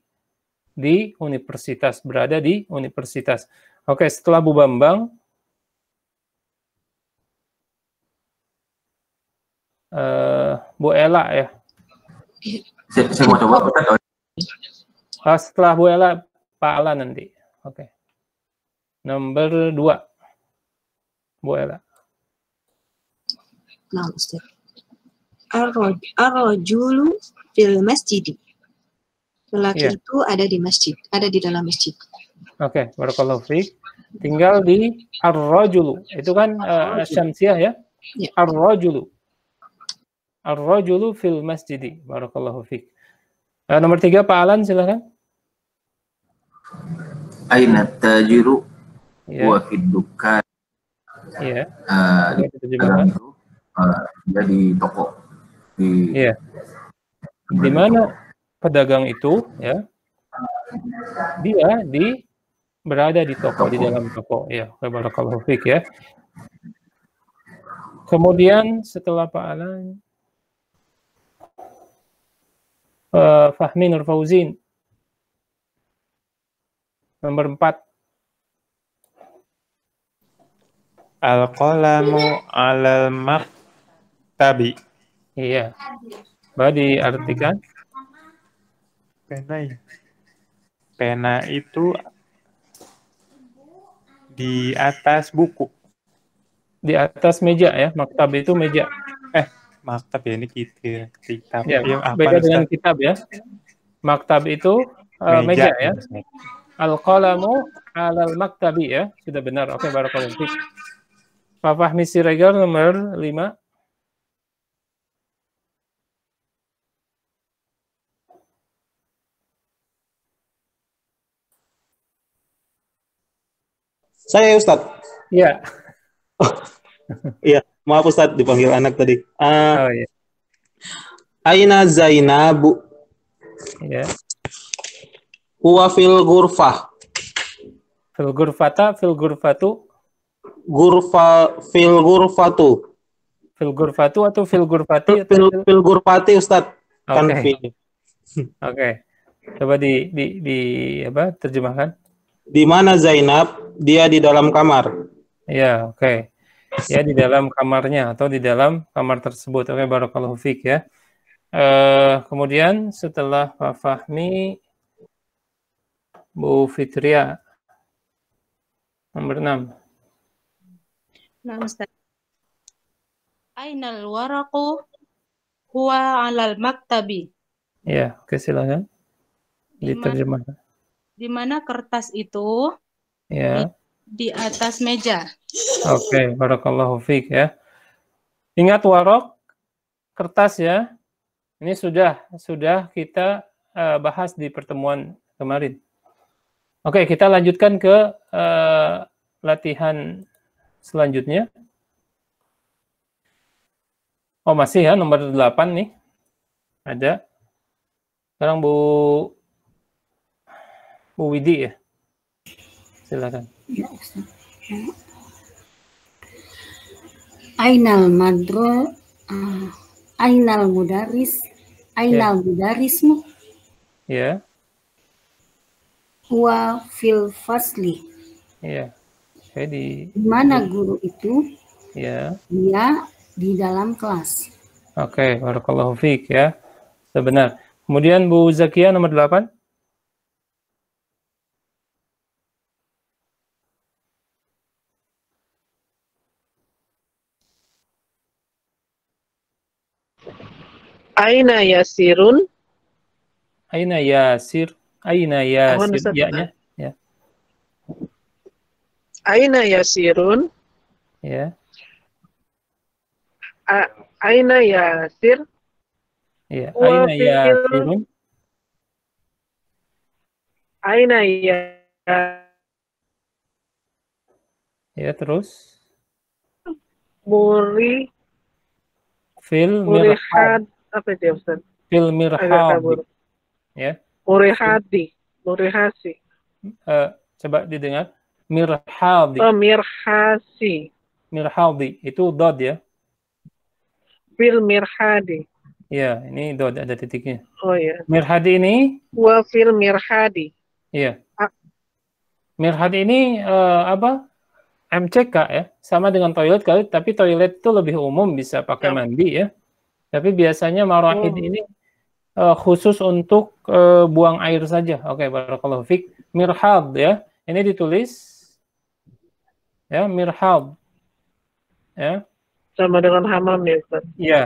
B: di universitas, berada di universitas. Oke, setelah Bu Bambang Bu Ela ya.
L: Saya mau coba Ustaz.
B: Setelah Bu Ela Pak Ala nanti. Oke. Nomor 2. Bu Ela.
E: Nah, Ustaz. Ar-rajulu fil masjid. Lelaki itu ada di masjid, ada di dalam masjid.
B: Oke, barakallahu fiik. Tinggal di ar-rajulu. Itu kan syamsiah ya?
E: Ya.
B: Ar-rajulu. Ar-rajulu fil masjid. Barakallahu fiik. Nomor 3 Pak Alan silakan.
L: Aina tajiru
B: Ya.
L: wa fid dukan.
B: Iya.
L: Dia di toko.
B: Iya. Di mana pedagang itu ya? Dia berada di toko, di dalam toko. Ya, barakallahu fiik ya. Kemudian setelah Pak Alan Fahmi Nur Fauzin. Nomor 4.
M: Al-qalamu alal maktabi.
B: Iya. Coba diartikan.
M: Pena itu di atas buku.
B: Di atas meja ya. Maktab itu meja.
M: Maktab ya, ini kitab.
B: Ya,
M: Apa,
B: beda
M: Ustaz?
B: dengan kitab ya. Maktab itu meja ya. Al-qalamu alal maktabi ya. Sudah benar. Oke, barakallahu fiik. Pak Fahmi Siregar nomor 5.
H: Saya Ustaz.
B: Iya.
H: Iya, maaf Ustaz dipanggil anak tadi.
B: Oh iya.
H: Aina Zainabu.
B: Iya.
H: Huwa fil ghurfah.
B: Fil ghurfata, fil ghurfatu.
H: Fil ghurfatu.
B: Fil ghurfatu atau fil ghurfati?
H: Fil ghurfati Ustaz. Kan
B: Oke.
H: fil.
B: Oke. Coba di apa? Terjemahkan.
H: Di mana Zainab? Dia di dalam kamar.
B: Ya, oke. Ya, di dalam kamarnya atau di dalam kamar tersebut. Oke, barakallahu fiik ya. Kemudian setelah Pak Fahmi, Bu Fitria nomor 6.
I: Nah, Ustaz. Ainal waraqu huwa 'alal maktabi.
B: Ya, oke, silakan. Diterjemahkan.
I: Di mana kertas itu
B: Ya.
I: di atas meja.
B: Oke, barakallahu fiik ya. Ingat warok, kertas ya. Ini sudah kita bahas di pertemuan kemarin. Oke, kita lanjutkan ke latihan selanjutnya. Oh, masih ya, nomor 8 nih. Ada. Sekarang Bu Widi ya. Silakan.
K: Ainal madro, ainal mudaris, ainal mudarismu,
B: Ya.
K: huwa fil fasli.
B: Ya. Oke,
K: Di mana guru itu?
B: Ya.
K: Dia di dalam kelas.
B: Oke, barakallahu fiik ya. Benar. Kemudian Bu Zakia nomor 8.
J: Aina yasirun.
B: Aina yasir. Aina yasir. Ya-nya. Ya.
J: Aina yasirun.
B: Ya.
J: Aina yasir.
B: Ya. Aina yasirun.
J: Aina ya.
B: Ya, terus.
J: Fil mirhad. Apa itu, Ustaz?
B: Fil mirhad. Ya.
J: Murihadi.
B: Coba didengar. Mirhadi.
J: Oh, mirhasi.
B: Mirhadi. Itu dot ya.
J: Fil mirhadi.
B: Ya, ini dot ada titiknya.
J: Oh ya.
B: Mirhadi ini.
J: Wa fil mirhadi.
B: Iya. Mirhadi ini apa? MCK ya. Sama dengan toilet kali, tapi toilet itu lebih umum, bisa pakai mandi ya. Tapi biasanya marahid ini khusus untuk buang air saja. Oke, barakallahu fiik. Mirhad ya. Ini ditulis ya, mirhad. Ya.
J: Sama dengan hamam ya, Ustaz.
B: Iya,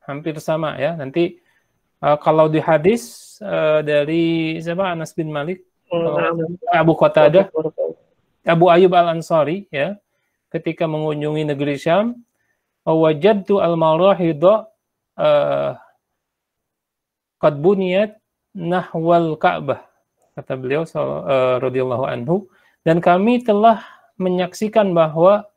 B: hampir sama ya. Nanti kalau di hadis dari siapa? Anas bin Malik, Abu Qatadah, Abu Ayyub Al-Ansari ya, ketika mengunjungi negeri Syam, wajadtu al-marahidha qad buniyat nahwal Ka'bah, kata beliau radhiyallahu anhu, dan kami telah menyaksikan bahwa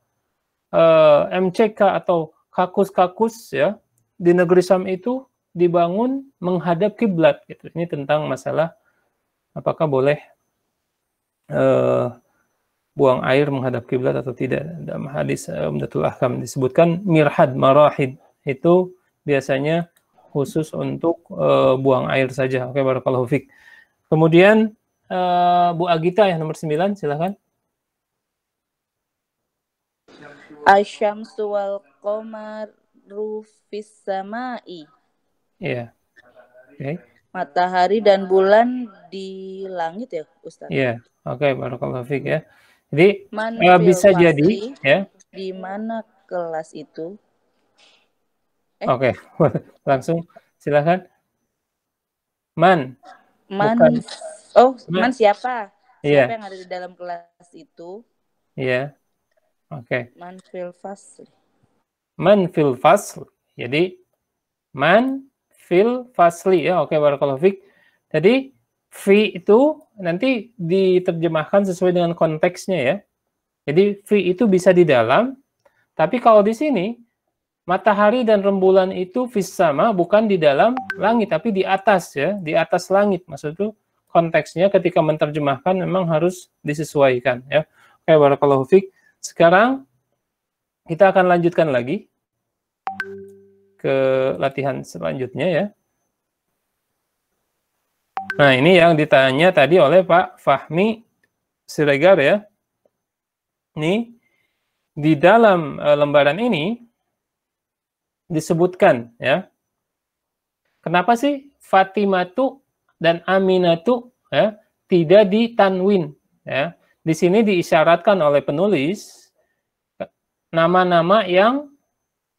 B: MCK atau kakus-kakus ya di negeri Syam itu dibangun menghadap kiblat gitu. Ini tentang masalah apakah boleh buang air menghadap kiblat atau tidak. Dalam hadis Umdatul Ahkam disebutkan mirhad, marahid itu biasanya khusus untuk buang air saja. Oke, barakallahu fiik. Kemudian Bu Agita yang nomor 9, silakan.
C: Asyamsu wal qamaru fis samai.
B: Iya. Oke.
C: Matahari dan bulan di langit ya, Ustaz?
B: Iya. Oke, barakallahu fiik ya. Jadi bisa
C: fasli,
B: jadi ya.
C: Di mana kelas itu?
B: Oke. Langsung silakan. Man.
C: Man. Oh, man siapa?
B: Iya.
C: Siapa yang ada di dalam kelas itu?
B: Iya. Oke.
C: Man fil fasli.
B: Man fil fasl. Jadi man fil fasli ya. Oke, barakallahu fiik. Jadi fi itu nanti diterjemahkan sesuai dengan konteksnya ya. Jadi fi itu bisa di dalam, tapi kalau di sini matahari dan rembulan itu fis sama, bukan di dalam langit tapi di atas ya, di atas langit. Maksud itu konteksnya ketika menerjemahkan memang harus disesuaikan ya. Oke, barakallahu fiik. Sekarang kita akan lanjutkan lagi ke latihan selanjutnya ya. Nah, ini yang ditanya tadi oleh Pak Fahmi Siregar ya. Ini di dalam lembaran ini disebutkan ya. Kenapa sih Fatimatu dan Aminatu ya tidak ditanwin ya? Di sini diisyaratkan oleh penulis nama-nama yang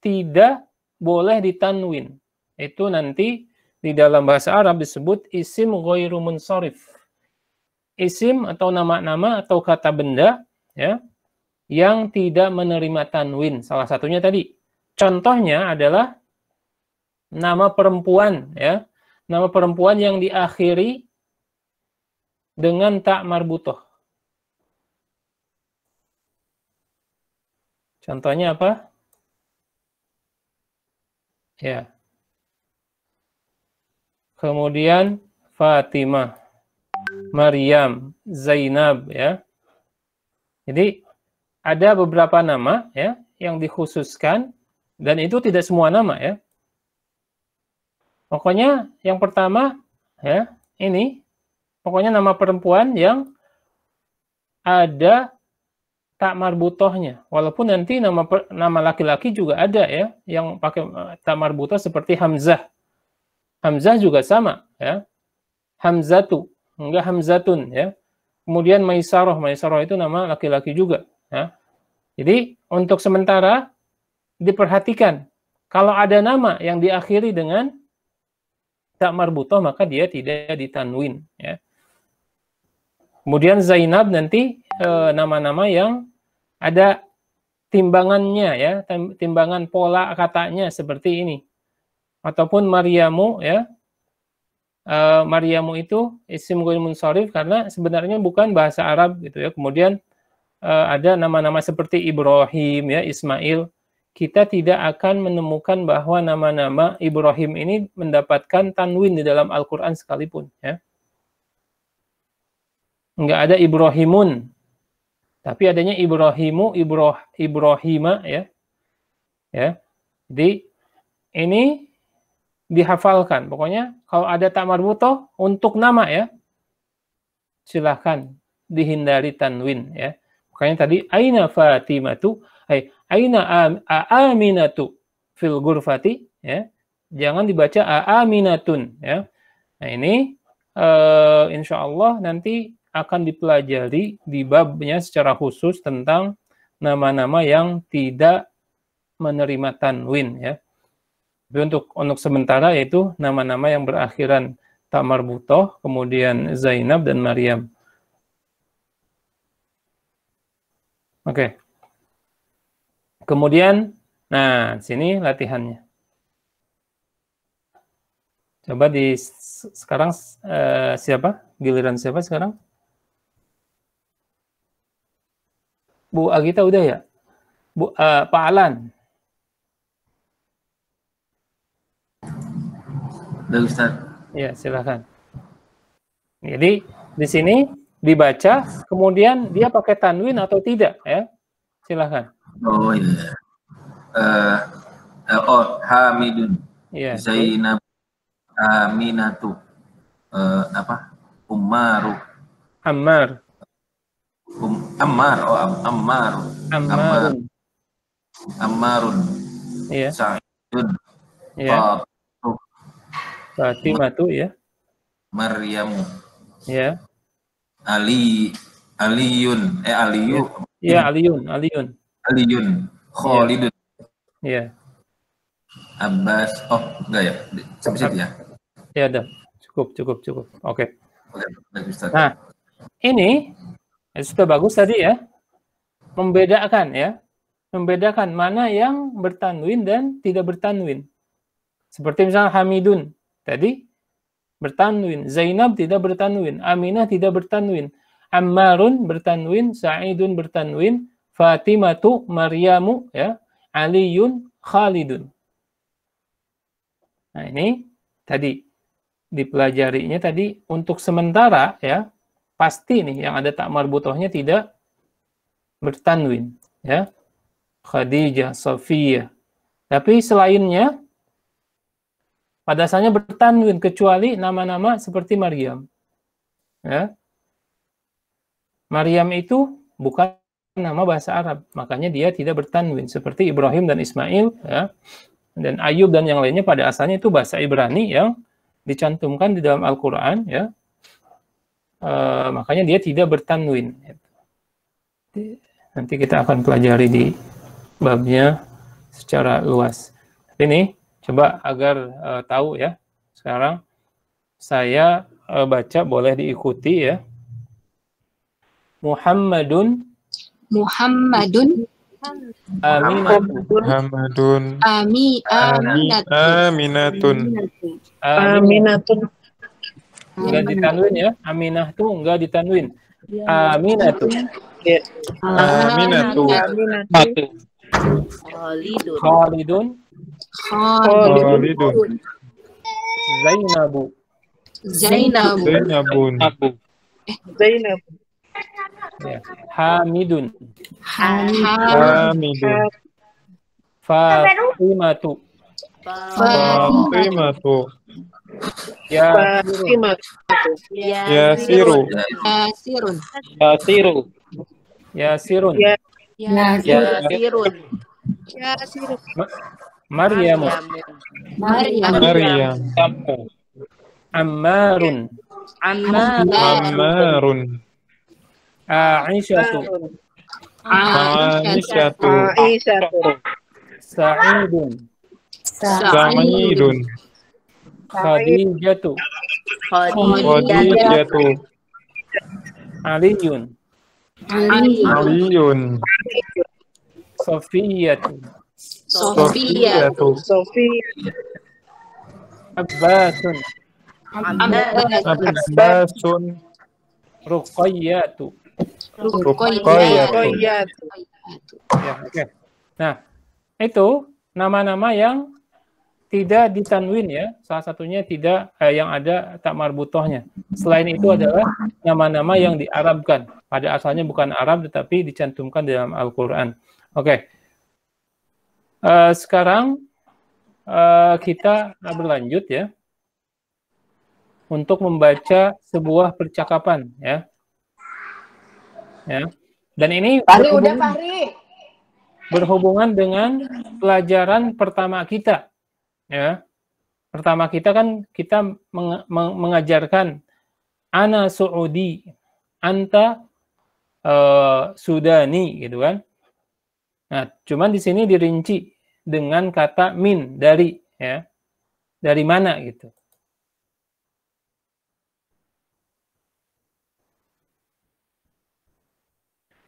B: tidak boleh ditanwin. Itu nanti di dalam bahasa Arab disebut isim ghairu munsharif. Isim atau nama-nama atau kata benda ya yang tidak menerima tanwin. Salah satunya tadi. Contohnya adalah nama perempuan ya. Nama perempuan yang diakhiri dengan ta marbutoh. Contohnya apa? Ya. Kemudian Fatimah, Maryam, Zainab ya. Jadi ada beberapa nama ya yang dikhususkan dan itu tidak semua nama ya. Pokoknya yang pertama ya, ini pokoknya nama perempuan yang ada tak marbutohnya. Walaupun nanti nama laki-laki juga ada ya yang pakai tak marbutoh seperti Hamzah. Hamzah juga sama ya. Hamzatu, enggak Hamzatun ya. Kemudian Maisarah, Maisarah itu nama laki-laki juga ya. Jadi untuk sementara diperhatikan kalau ada nama yang diakhiri dengan tak marbutoh maka dia tidak ditanwin ya. Kemudian Zainab nanti nama-nama yang ada timbangannya ya, timbangan pola katanya seperti ini. Ataupun Maryamu ya. Maryamu itu isim ghair munsharif karena sebenarnya bukan bahasa Arab gitu ya. Kemudian ada nama-nama seperti Ibrahim ya, Ismail. Kita tidak akan menemukan bahwa nama-nama Ibrahim ini mendapatkan tanwin di dalam Al-Qur'an sekalipun ya. Enggak ada Ibrahimun. Tapi adanya Ibrahimu, Ibrahima ya. Ya. Jadi ini dihafalkan. Pokoknya kalau ada tak marbutoh untuk nama ya, silahkan dihindari tanwin ya. Makanya tadi aina Fatimatu, aina Aminatu fil ghurfati ya. Jangan dibaca Aminatun ya. Nah ini insyaallah nanti akan dipelajari di babnya secara khusus tentang nama-nama yang tidak menerima tanwin ya. Tapi untuk sementara yaitu nama-nama yang berakhiran tak marbutoh, kemudian Zainab dan Maryam. Oke. Kemudian, nah sini latihannya. Coba sekarang siapa? Giliran siapa sekarang? Bu Agita udah ya? Bu Pak Alan.
L: Udah Ustaz.
B: Ya, silakan. Jadi di sini dibaca, kemudian dia pakai tanwin atau tidak ya? Silakan.
L: Oh iya. Hamidun.
B: Iya.
L: Zainab, Aminatu. Apa? Ummaru.
B: Ammar.
L: Ammar. Oh, Ammar.
B: Ammarun.
L: Ammarun.
B: Iya.
L: Sa'idun.
B: Iya. Fatimatu ya.
L: Maryamu.
B: Ya.
L: Aliyun. Aliyu.
B: Ya, Aliyun.
L: Aliyun. Khalidun.
B: Ya.
L: Abbas. Oh, enggak ya? Sampai situ ya?
B: Ya, ada. Cukup. Oke.
L: Bagus, Ustaz.
B: Nah, ini sudah bagus tadi ya. Membedakan mana yang bertanwin dan tidak bertanwin. Seperti misalnya Hamidun. Tadi bertanwin, Zainab tidak bertanwin, Aminah tidak bertanwin, Ammarun bertanwin, Sa'idun bertanwin, Fatimatu, Maryamu, ya, Aliyun, Khalidun. Nah ini tadi dipelajarinya tadi untuk sementara ya pasti nih yang ada tak marbutohnya tidak bertanwin, ya, Khadijah, Safiyah. Tapi selainnya pada asalnya bertanwin kecuali nama-nama seperti Maryam. Ya. Maryam itu bukan nama bahasa Arab, makanya dia tidak bertanwin seperti Ibrahim dan Ismail ya. Dan Ayub dan yang lainnya pada asalnya itu bahasa Ibrani yang dicantumkan di dalam Al-Qur'an ya. Makanya dia tidak bertanwin. Nanti kita akan pelajari di babnya secara luas. Ini coba agar tahu ya. Sekarang saya baca, boleh diikuti ya. Muhammadun
M: Muhammadun Aminatun
B: enggak ditanwin ya. Aminah tuh enggak ditanwin. Aminatun. Khalidun. Zainabun. Ya. Hamidun. Fatimatu. Yasirun. Maryam. Ammarun. Aisyatu. Sa'idun. Khadijatu.
M: Khadijatu.
B: Aliyun.
M: Aliyun.
B: Sofiyatu.
M: Sofiyatu.
B: Abbasun.
M: Abbasun.
B: Ruqayyatu.
M: Ruqayyatu.
B: Ya, oke. Nah, itu nama-nama yang tidak ditanwin ya. Salah satunya tidak yang ada tak marbutohnya. Selain itu adalah nama-nama yang diarabkan. Pada asalnya bukan Arab tetapi dicantumkan dalam Al-Qur'an. Oke. Sekarang kita berlanjut ya untuk membaca sebuah percakapan ya. Ya. Dan ini berhubungan dengan pelajaran pertama kita. Ya. Pertama kita kan kita mengajarkan ana Saudi, anta Sudani gitu kan. Nah, cuman di sini dirinci dengan kata min, dari ya. Dari mana gitu.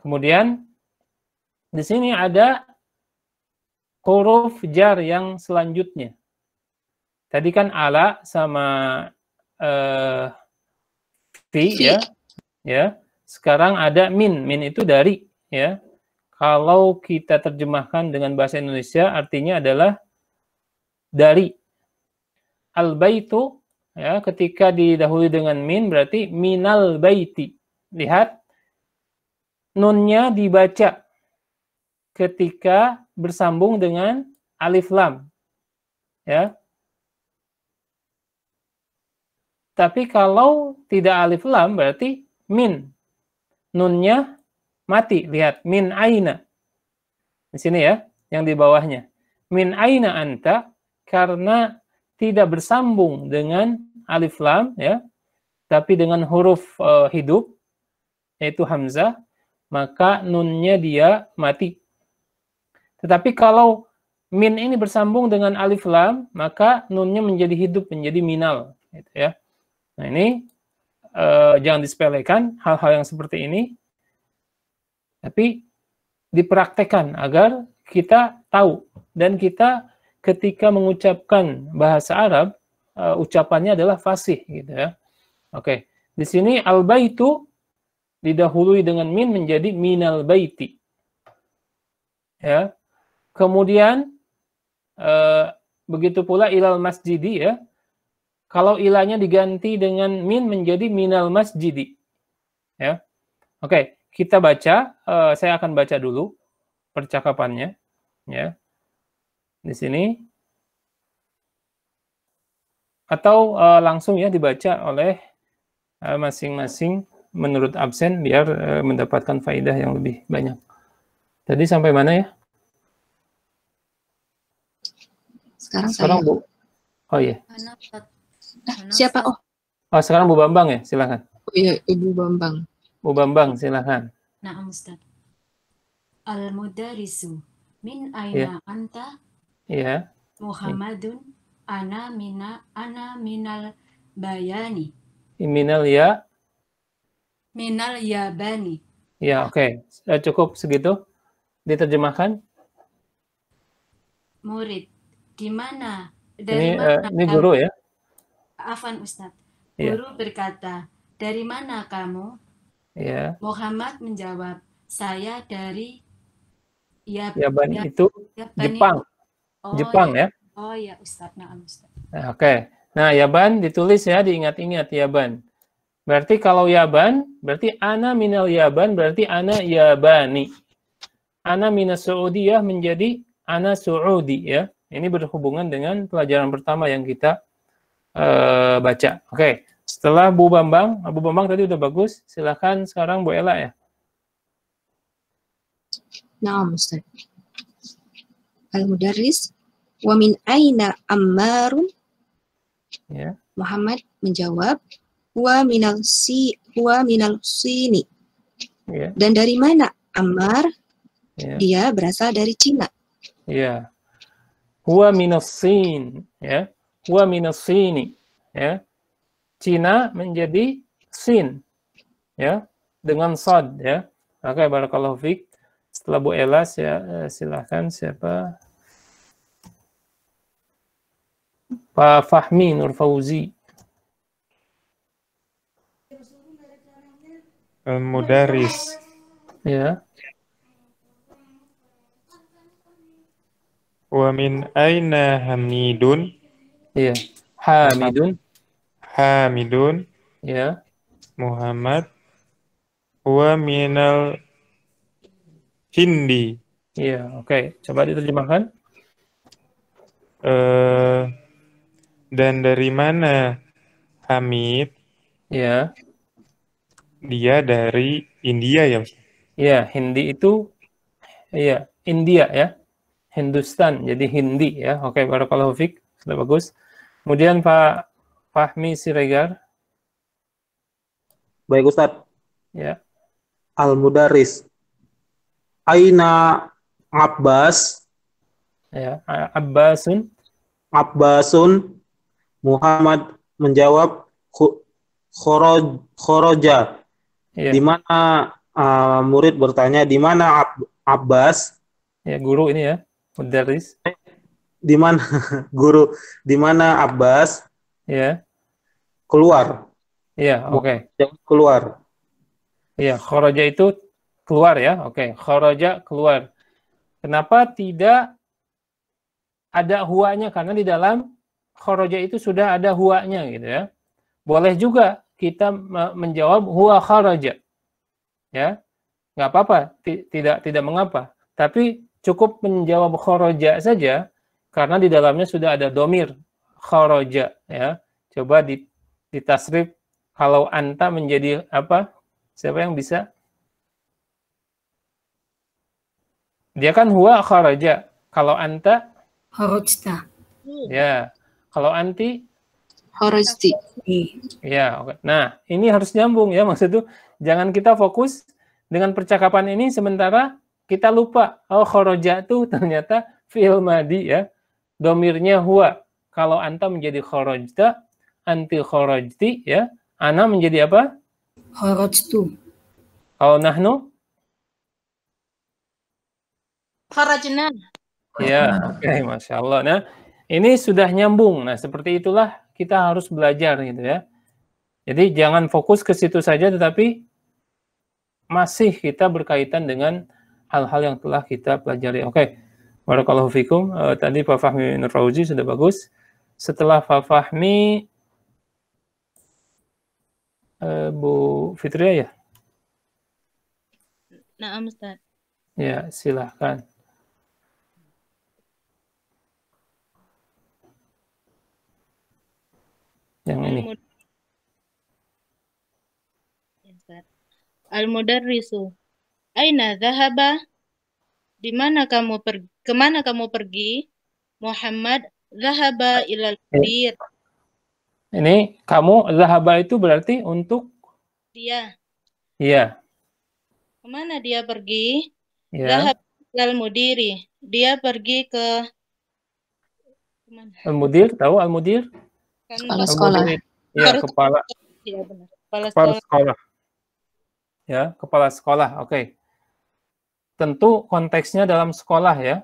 B: Kemudian di sini ada huruf jar yang selanjutnya. Tadi kan ala sama fi ya. Ya. Sekarang ada min. Min itu dari ya. Kalau kita terjemahkan dengan bahasa Indonesia artinya adalah dari. Al-baitu ya, ketika didahului dengan min berarti minal baiti. Lihat nunnya dibaca ketika bersambung dengan alif lam. Ya. Tapi kalau tidak alif lam berarti min. Nunnya mati. Lihat min aina. Di sini ya, yang di bawahnya. Min aina anta, karena tidak bersambung dengan alif lam ya, tapi dengan huruf hidup yaitu hamzah, maka nunnya dia mati. Tetapi kalau min ini bersambung dengan alif lam, maka nunnya menjadi hidup, menjadi minal. Gitu ya. Nah ini jangan disepelekan hal-hal yang seperti ini, tapi dipraktekkan agar kita tahu. Dan kita ketika mengucapkan bahasa Arab, ucapannya adalah fasih. Gitu ya. Oke, di sini al-baitu didahului dengan min menjadi minal baiti. Ya. Kemudian begitu pula ilal masjidi ya. Kalau ilahnya diganti dengan min menjadi minal masjidi. Ya. Oke, kita baca, saya akan baca dulu percakapannya ya. Di sini atau langsung ya dibaca oleh masing-masing menurut absen biar mendapatkan faidah yang lebih banyak. Tadi sampai mana ya? Sekarang Bu. Oh iya.
E: Siapa? Oh,
B: sekarang Bu Bambang ya, silakan.
E: Oh iya, Ibu Bambang.
B: Bu Bambang, silakan.
D: Nah, Ustaz. Al-mudarisu min aina anta?
B: Iya.
D: Muhammadun ana minal bayani.
B: Minal ya.
D: Minal yabani.
B: Ya, oke. Cukup segitu. Diterjemahkan.
D: Murid, di mana?
B: Ini guru ya?
D: Afan Ustaz.
B: Ya.
D: Guru berkata, dari mana kamu?
B: Ya.
D: Muhammad menjawab, saya dari
B: Yaban itu Jepang.
D: Oh,
B: Jepang ya?
D: Oh ya Ustaz, nah Ustaz.
B: Oke. Nah, Yaban ditulis ya, diingat-ingat Yaban. Berarti kalau Yaban, berarti ana minal Yaban, berarti ana Yabani. Ana minas Saudiyah menjadi ana Saudi ya. Ini berhubungan dengan pelajaran pertama yang kita baca. Oke. Setelah Bu Bambang tadi udah bagus. Silakan sekarang Bu Ella ya.
E: Nah, Ustaz. Al-Mudarris, wa min aina Ammarun?
B: Ya.
E: Muhammad menjawab, huwa minal sini.
B: Ya.
E: Dan dari mana Ammar?
B: Ya.
E: Dia berasal dari Cina.
B: Ya. Huwa minas Sin, ya. huwa minas Sini. Ya. Cina menjadi Sin. Ya, dengan sad ya. Oke, barakallahu fiik. Setelah Bu Ella silahkan siapa? Pak Fahmi Nur Fauzi.
M: Al-Mudaris.
B: Ya.
M: Wa min aina Hamidun?
B: Iya. Hamidun.
M: Hamidun.
B: Ya.
M: Muhammad. Wa minal Hindi.
B: Iya, oke. Coba diterjemahkan.
M: Dan dari mana Hamid?
B: Ya.
M: Dia dari India ya, Ustaz?
B: Iya, Hindi itu iya, India ya. Hindustan, jadi Hindi ya. Oke, barakallahu fiik. Sudah bagus. Kemudian Pak Fahmi Siregar.
H: Baik Ustaz.
B: Ya.
H: Al-Mudaris. Aina Abbas.
B: Ya, Abbasun.
H: Abbasun. Muhammad menjawab khoroja.
B: Ya.
H: Di mana murid bertanya di mana Abbas?
B: Ya, guru ini ya, Mudaris.
H: Di mana guru? Di mana Abbas?
B: Ya.
H: Keluar.
B: Iya, oke.
H: Keluar.
B: Iya, khoroja itu keluar ya. Oke, khoroja keluar. Kenapa tidak ada huanya? Karena di dalam khoroja itu sudah ada huanya gitu ya. Boleh juga kita menjawab huwa kharaja. Ya. Nggak apa-apa, tidak mengapa. Tapi cukup menjawab kharaja saja karena di dalamnya sudah ada domir kharaja ya. Coba ditasrif kalau anta menjadi apa? Siapa yang bisa? Dia kan huwa kharaja. Kalau anta
E: kharajta.
B: Ya. Kalau anti
E: Kharajti.
B: Ya, oke. Nah, ini harus nyambung ya, maksud itu jangan kita fokus dengan percakapan ini sementara kita lupa oh kharaja itu ternyata fi'il madi ya. Domirnya huwa. Kalau anta menjadi kharajta, anti kharajti ya. Ana menjadi apa?
K: Kharajtu.
B: Kalau nahnu?
D: Kharajna.
B: Ya, oke, Masya Allah. Nah, ini sudah nyambung. Nah, seperti itulah kita harus belajar gitu ya. Jadi jangan fokus ke situ saja, tetapi masih kita berkaitan dengan hal-hal yang telah kita pelajari. Oke, barakallahu fikum. Tadi Pak Fahmi Nur Fauzi sudah bagus. Setelah Pak Fahmi, Bu Fitria ya?
I: Nah, Ustaz.
B: Ya, silahkan. Yang ini.
I: Al-Mudarrisu. Aina dhahaba? Di mana kamu pergi? Kemana kamu pergi? Muhammad dhahaba ilal mudir.
B: Ini kamu dhahaba itu berarti untuk
I: Dia.
B: Iya.
I: Kemana dia pergi?
B: Ya.
I: Dhahaba ilal mudiri. Dia pergi ke kemana?
B: Al-Mudir, tahu Al-Mudir?
I: Kepala
E: sekolah.
B: Ya, kepala.
I: Iya benar. Kepala
B: Kepala
I: sekolah.
B: sekolah. Ya, kepala sekolah. Oke. Tentu konteksnya dalam sekolah ya.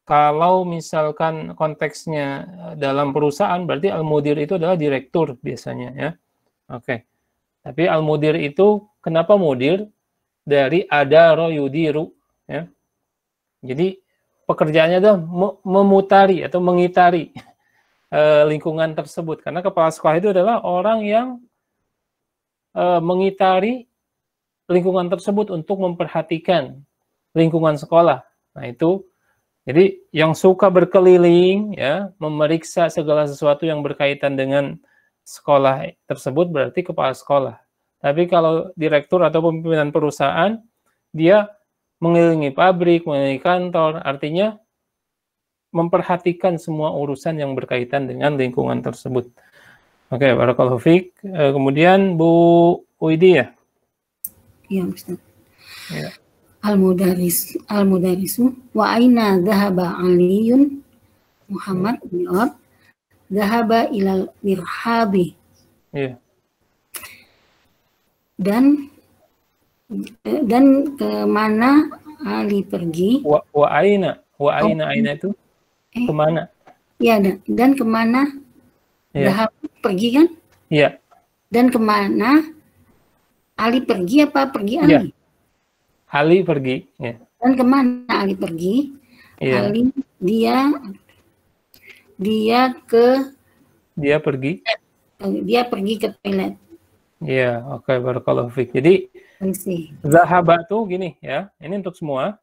B: Kalau misalkan konteksnya dalam perusahaan berarti al-mudir itu adalah direktur biasanya ya. Oke. Tapi al-mudir itu kenapa mudir? Dari adaro yudiru ya. Jadi pekerjaannya adalah memutari atau mengitari lingkungan tersebut, karena kepala sekolah itu adalah orang yang mengitari lingkungan tersebut untuk memperhatikan lingkungan sekolah. Nah itu, jadi yang suka berkeliling ya, memeriksa segala sesuatu yang berkaitan dengan sekolah tersebut berarti kepala sekolah. Tapi kalau direktur atau pimpinan perusahaan, dia mengelilingi pabrik, mengelilingi kantor, artinya memperhatikan semua urusan yang berkaitan dengan lingkungan tersebut. Oke, barakallahu fiik. Kemudian Bu Widi ya?
K: Iya, Ustaz.
B: Ya.
K: Al-Mudarisu wa aina dhahaba Aliyun? Muhammad menjawab, Zahaba ilal mirhabi.
B: Iya.
K: Dan kemana Ali pergi?
B: Wa aina itu kemana?
K: Iya, dan kemana Zahab pergi kan?
B: Iya.
K: Dan kemana Ali pergi apa pergi Ali?
B: Iya. Ali pergi. Ya.
K: Dan kemana Ali pergi?
B: Iya.
K: Ali dia pergi ke toilet.
B: Iya, oke, barakallahu fiik. Jadi zahaba tuh gini ya, ini untuk semua.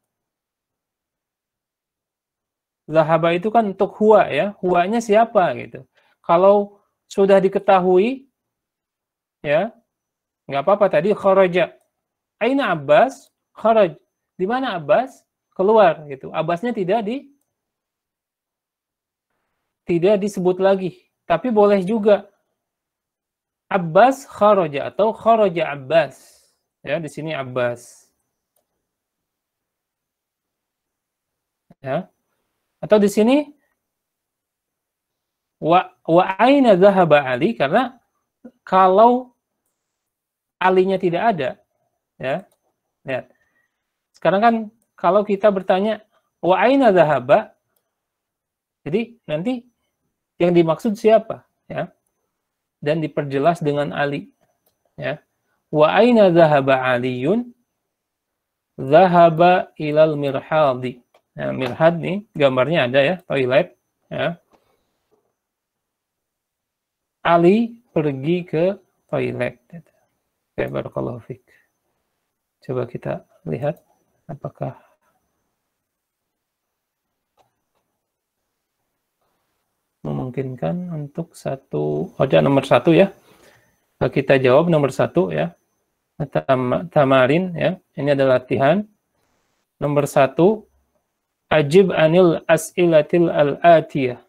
B: Zahaba itu kan untuk huwa ya, huwanya siapa gitu. Kalau sudah diketahui ya, nggak apa-apa tadi kharaja. Aina Abbas? Kharaj. Di mana Abbas? Keluar gitu. Abbasnya tidak disebut lagi, tapi boleh juga Abbas kharaja atau kharaja Abbas. Ya, di sini Abbas. Ya. Atau di sini wa aina dhahaba Ali, karena kalau alinya tidak ada, ya. Lihat. Sekarang kan kalau kita bertanya wa aina dhahaba, jadi nanti yang dimaksud siapa, ya? Dan diperjelas dengan Ali, ya. Wa aina dhahaba Aliyun? Dhahaba ilal mirhadi. Nah, mirhad nih gambarnya ada ya, toilet, ya. Ali pergi ke toilet. Oke, barakallahu fiik. Coba kita lihat apakah memungkinkan untuk nomor 1 ya. Kita jawab nomor 1 ya. Tamarin ya. Ini adalah latihan. Nomor 1, ajib anil as'ilatil al-atiyah.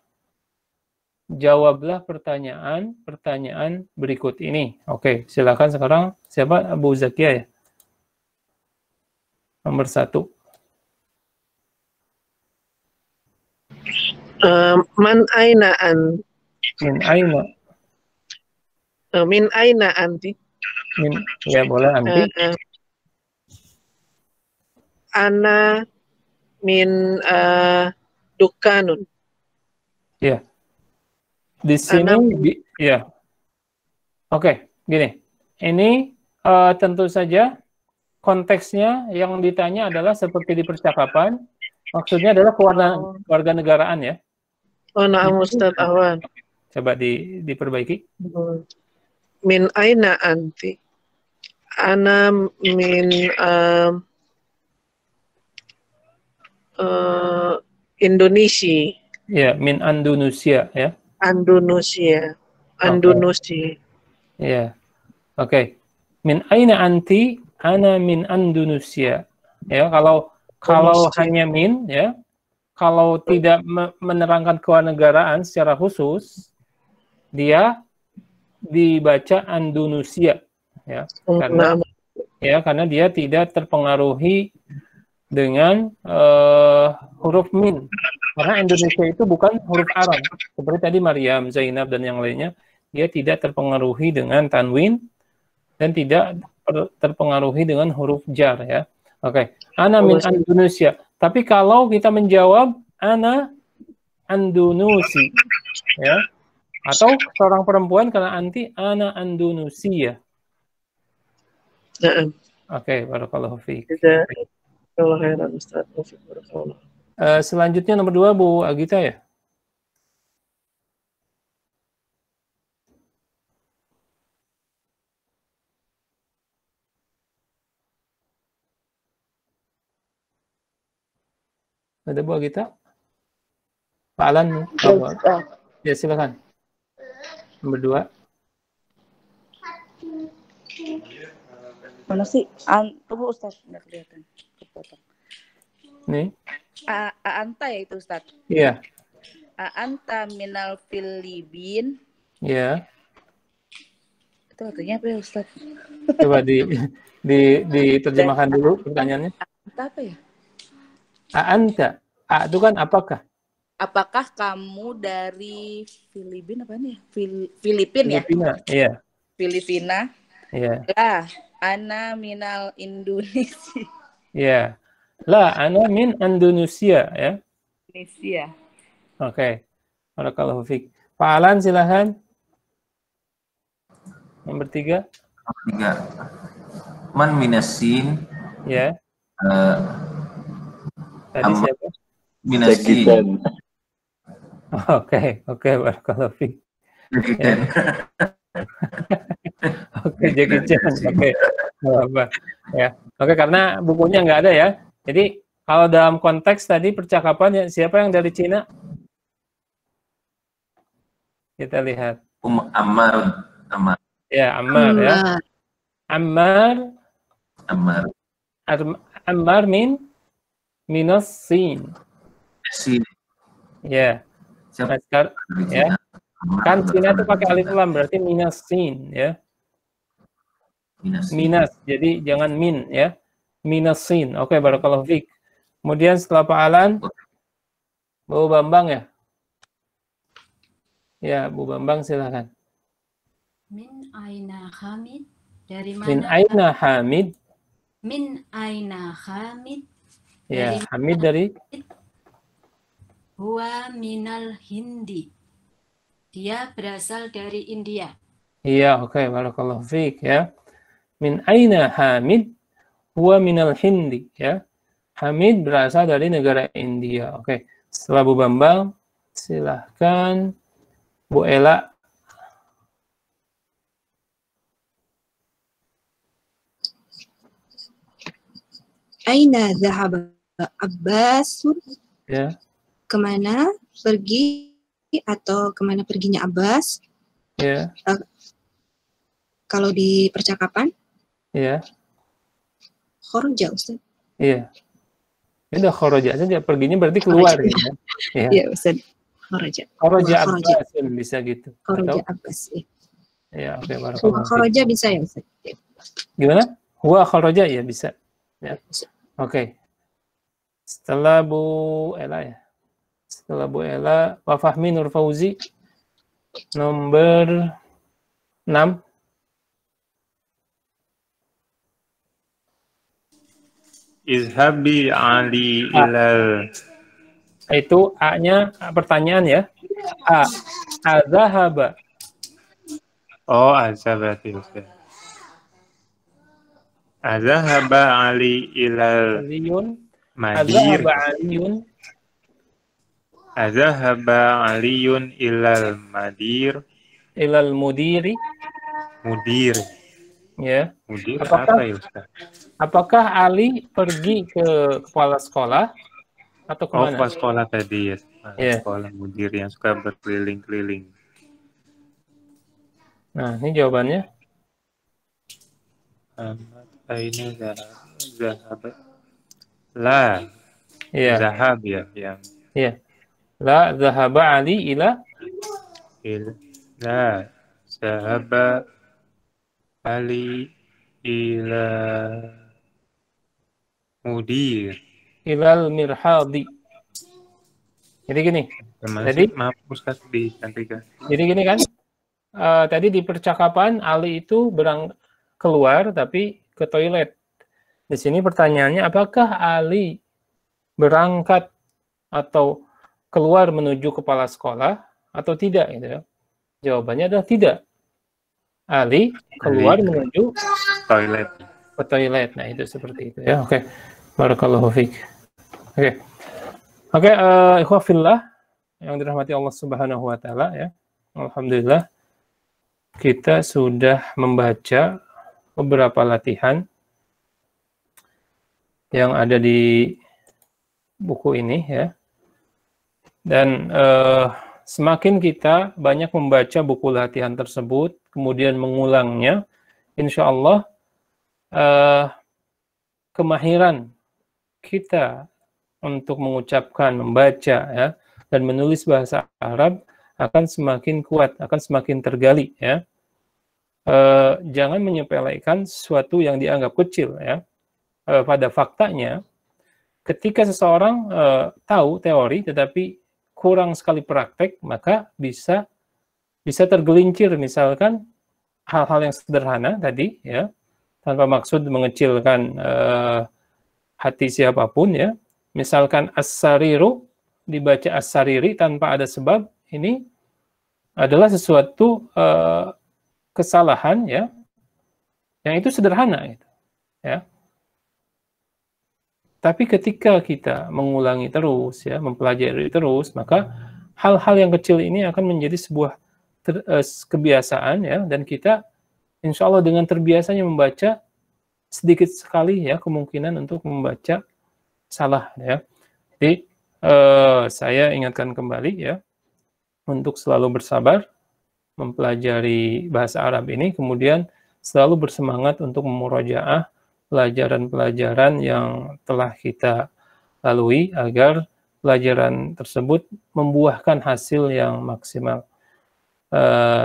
B: Jawablah pertanyaan berikut ini. Oke, silakan sekarang siapa? Abu Zakia ya. Nomor 1.
J: Man aina an?
B: Min aina.
J: Min aina anti?
B: Ya boleh anti.
J: Ana min dukanun.
B: Ya. Di sini ya. Oke, gini. Ini tentu saja konteksnya yang ditanya adalah seperti di percakapan. Maksudnya adalah kewarganegaraan ya.
J: Oh, na'am Ustaz Awan.
B: Coba diperbaiki.
J: Min aina anti? Ana min Indonesia.
B: Ya, min Indonesia ya.
J: Indonesia.
B: Ya. Oke. Min aina anti? Ana min Indonesia. Ya, kalau hanya min ya. Kalau tidak menerangkan kewarganegaraan secara khusus, dia dibaca Indonesia ya. Karena dia tidak terpengaruhi dengan huruf min. Karena Indonesia itu bukan huruf Arab. Seperti tadi Maryam, Zainab, dan yang lainnya, dia tidak terpengaruhi dengan tanwin dan tidak terpengaruhi dengan huruf jar ya. Oke. Ana min Indonesia. Tapi kalau kita menjawab ana Indonesia ya. Atau seorang perempuan karena anti ana Indonesia. Oke, barakallahu fiik. Selanjutnya nomor 2 Bu Agita ya. Ada Bu Agita? Pak Alan? Ya, silakan. Nomor 2.
C: Mana sih? Tunggu Ustaz, nggak kelihatan. Kepotong.
B: Nih.
C: Anta ya itu Ustaz?
B: Iya.
C: Anta minal Filipin.
B: Iya.
C: Itu artinya apa ya Ustaz?
B: Coba diterjemahkan dulu pertanyaannya.
C: Anta apa ya?
B: Anta. A itu kan apakah?
C: apakah kamu dari Filipina apa nih? Filipina ya?
B: Filipina, iya.
C: Filipina.
B: Iya.
C: Lah, ana minal Indonesia.
B: Iya. La, ana min Indonesia, ya.
C: Indonesia.
B: Oke. Barakallahu fiik. Pak Alan silahkan. Nomor 3.
L: 3. Man minasin.
B: Ya. Tadi
L: Amma
B: siapa?
L: minasin.
B: Oke, barakallahu fiik. Ya. Oke, Jackie Chan. Oke. Ya. Oke, karena bukunya nggak ada ya. Jadi kalau dalam konteks tadi percakapan ya, siapa yang dari Cina? Kita lihat.
L: Ammar.
B: Ya, Ammar ya. Ammar minus sin.
L: Sin.
B: Ya.
L: Siapa?
B: Ya. Kan Cina itu pakai alif lam, berarti minus sin ya. Minus. Jadi jangan min ya. Minus sin. Oke, barakallahu fiik. Kemudian setelah Pak Alan, Bu Bambang ya. Ya, Bu Bambang silakan.
D: Min aina Hamid? Dari mana?
B: Min aina Hamid?
D: Min aina Hamid?
B: Ya, Hamid dari?
D: Huwa minal Hindi. Dia berasal dari India.
B: Iya, oke, barakallahu fiik ya. Min aina Hamid? Huwa minal Hindi ya. Hamid berasal dari negara India. Oke, setelah Bu Bambang, silahkan Bu Ela.
E: Aina dhahaba Abbasun?
B: Ya.
E: Kemana pergi atau kemana perginya Abbas?
B: Ya.
E: Kalau di percakapan?
B: Ya.
E: Khoroja, Ustaz.
B: Iya. Ya udah khoroja saja, perginya berarti keluar ya. Iya,
E: ya, Ustaz. Khoroja.
B: Abbas bisa gitu.
E: Khoroja Abbas. Ya.
B: Ya, oke, barakallahu.
E: Khoroja bisa ya, Ustaz.
B: Gimana? Huwa khoroja ya bisa. Ya. Oke. Setelah Bu Ela ya. Setelah Bu Ela, Pak Fahmi Nur Fauzi nomor 6.
M: Izhabi Ali ilal.
B: Itu A-nya pertanyaan ya. A. Azahaba.
M: Oh, azhabati Ustaz. Azhaba Ali ilal Madir. Azhaba Aliyun ilal Madir.
B: Ilal mudiri.
M: Mudir.
B: Ya.
M: Mudir apa ya, Ustaz?
B: Apakah Ali pergi ke kepala sekolah atau kemana?
M: Oh, kepala sekolah tadi ya.
B: Yeah.
M: Sekolah mudir yang suka berkeliling-keliling.
B: Nah, ini jawabannya.
M: Ini zahab. La.
B: Iya.
M: Zahab ya yang.
B: Iya. La zahaba Ali ila.
M: La zahaba Ali ila mudir.
B: Ilal mirhadi. Jadi gini. Jadi
M: maaf Ustaz digantikan.
B: Jadi gini kan. Tadi di percakapan Ali itu keluar tapi ke toilet. Di sini pertanyaannya, apakah Ali berangkat atau keluar menuju kepala sekolah atau tidak? Gitu. Jawabannya adalah tidak. Ali keluar menuju
M: toilet.
B: Ke toilet. Nah, itu seperti itu ya. Oke. Barakallahu fiik. Oke, ikhwah fillah yang dirahmati Allah Subhanahu wa taala ya. Alhamdulillah kita sudah membaca beberapa latihan yang ada di buku ini ya. Dan semakin kita banyak membaca buku latihan tersebut, kemudian mengulangnya, insya Allah kemahiran kita untuk mengucapkan, membaca ya, dan menulis bahasa Arab akan semakin kuat, akan semakin tergali ya. Jangan menyepelekan sesuatu yang dianggap kecil ya. Pada faktanya ketika seseorang tahu teori tetapi kurang sekali praktek, maka bisa tergelincir misalkan hal-hal yang sederhana tadi ya, tanpa maksud mengecilkan hati siapapun ya. Misalkan as-sariru dibaca as-sariri tanpa ada sebab, ini adalah sesuatu kesalahan ya, yang itu sederhana itu ya. Tapi ketika kita mengulangi terus ya, mempelajari terus, maka hal-hal yang kecil ini akan menjadi sebuah kebiasaan ya, dan kita insya Allah dengan terbiasanya membaca, sedikit sekali ya kemungkinan untuk membaca salah ya. Jadi saya ingatkan kembali ya, untuk selalu bersabar mempelajari bahasa Arab ini, kemudian selalu bersemangat untuk memurajaah pelajaran-pelajaran yang telah kita lalui agar pelajaran tersebut membuahkan hasil yang maksimal.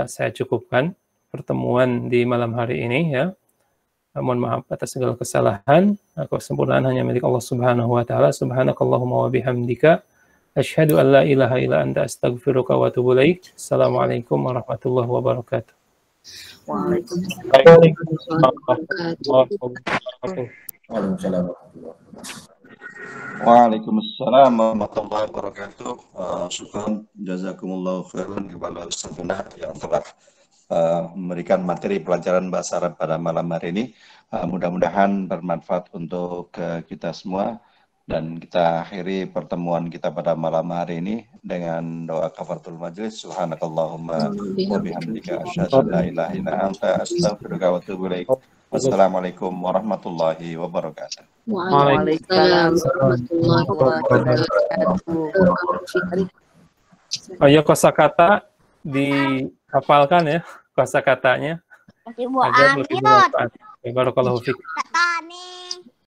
B: Saya cukupkan pertemuan di malam hari ini ya. Mohon maaf atas segala kesalahan. Kesempurnaan hanya milik Allah Subhanahu wa taala. Subhanakallahumma wa bihamdika asyhadu an la ilaha illa anta astaghfiruka wa atubu ilaik. Assalamualaikum warahmatullahi wabarakatuh.
A: Waalaikumsalam warahmatullahi wabarakatuh. Syukran, jazakumullahu khairan kepada Ustaz Dunah yang telah memberikan materi pelajaran bahasa Arab pada malam hari ini. Mudah-mudahan bermanfaat untuk kita semua, dan kita akhiri pertemuan kita pada malam hari ini dengan doa kafaratul majlis. Subhanakallahumma wa bihamdika asyhadu an la ilaha illa anta astaghfiruka wa atubu ilaik. Wassalamualaikum warahmatullahi wabarakatuh.
E: Waalaikumsalam warahmatullahi wabarakatuh.
B: Oh ya, kosakata dihafalkan ya, kosakatanya agar lebih bermanfaat. Barakallahu fiik.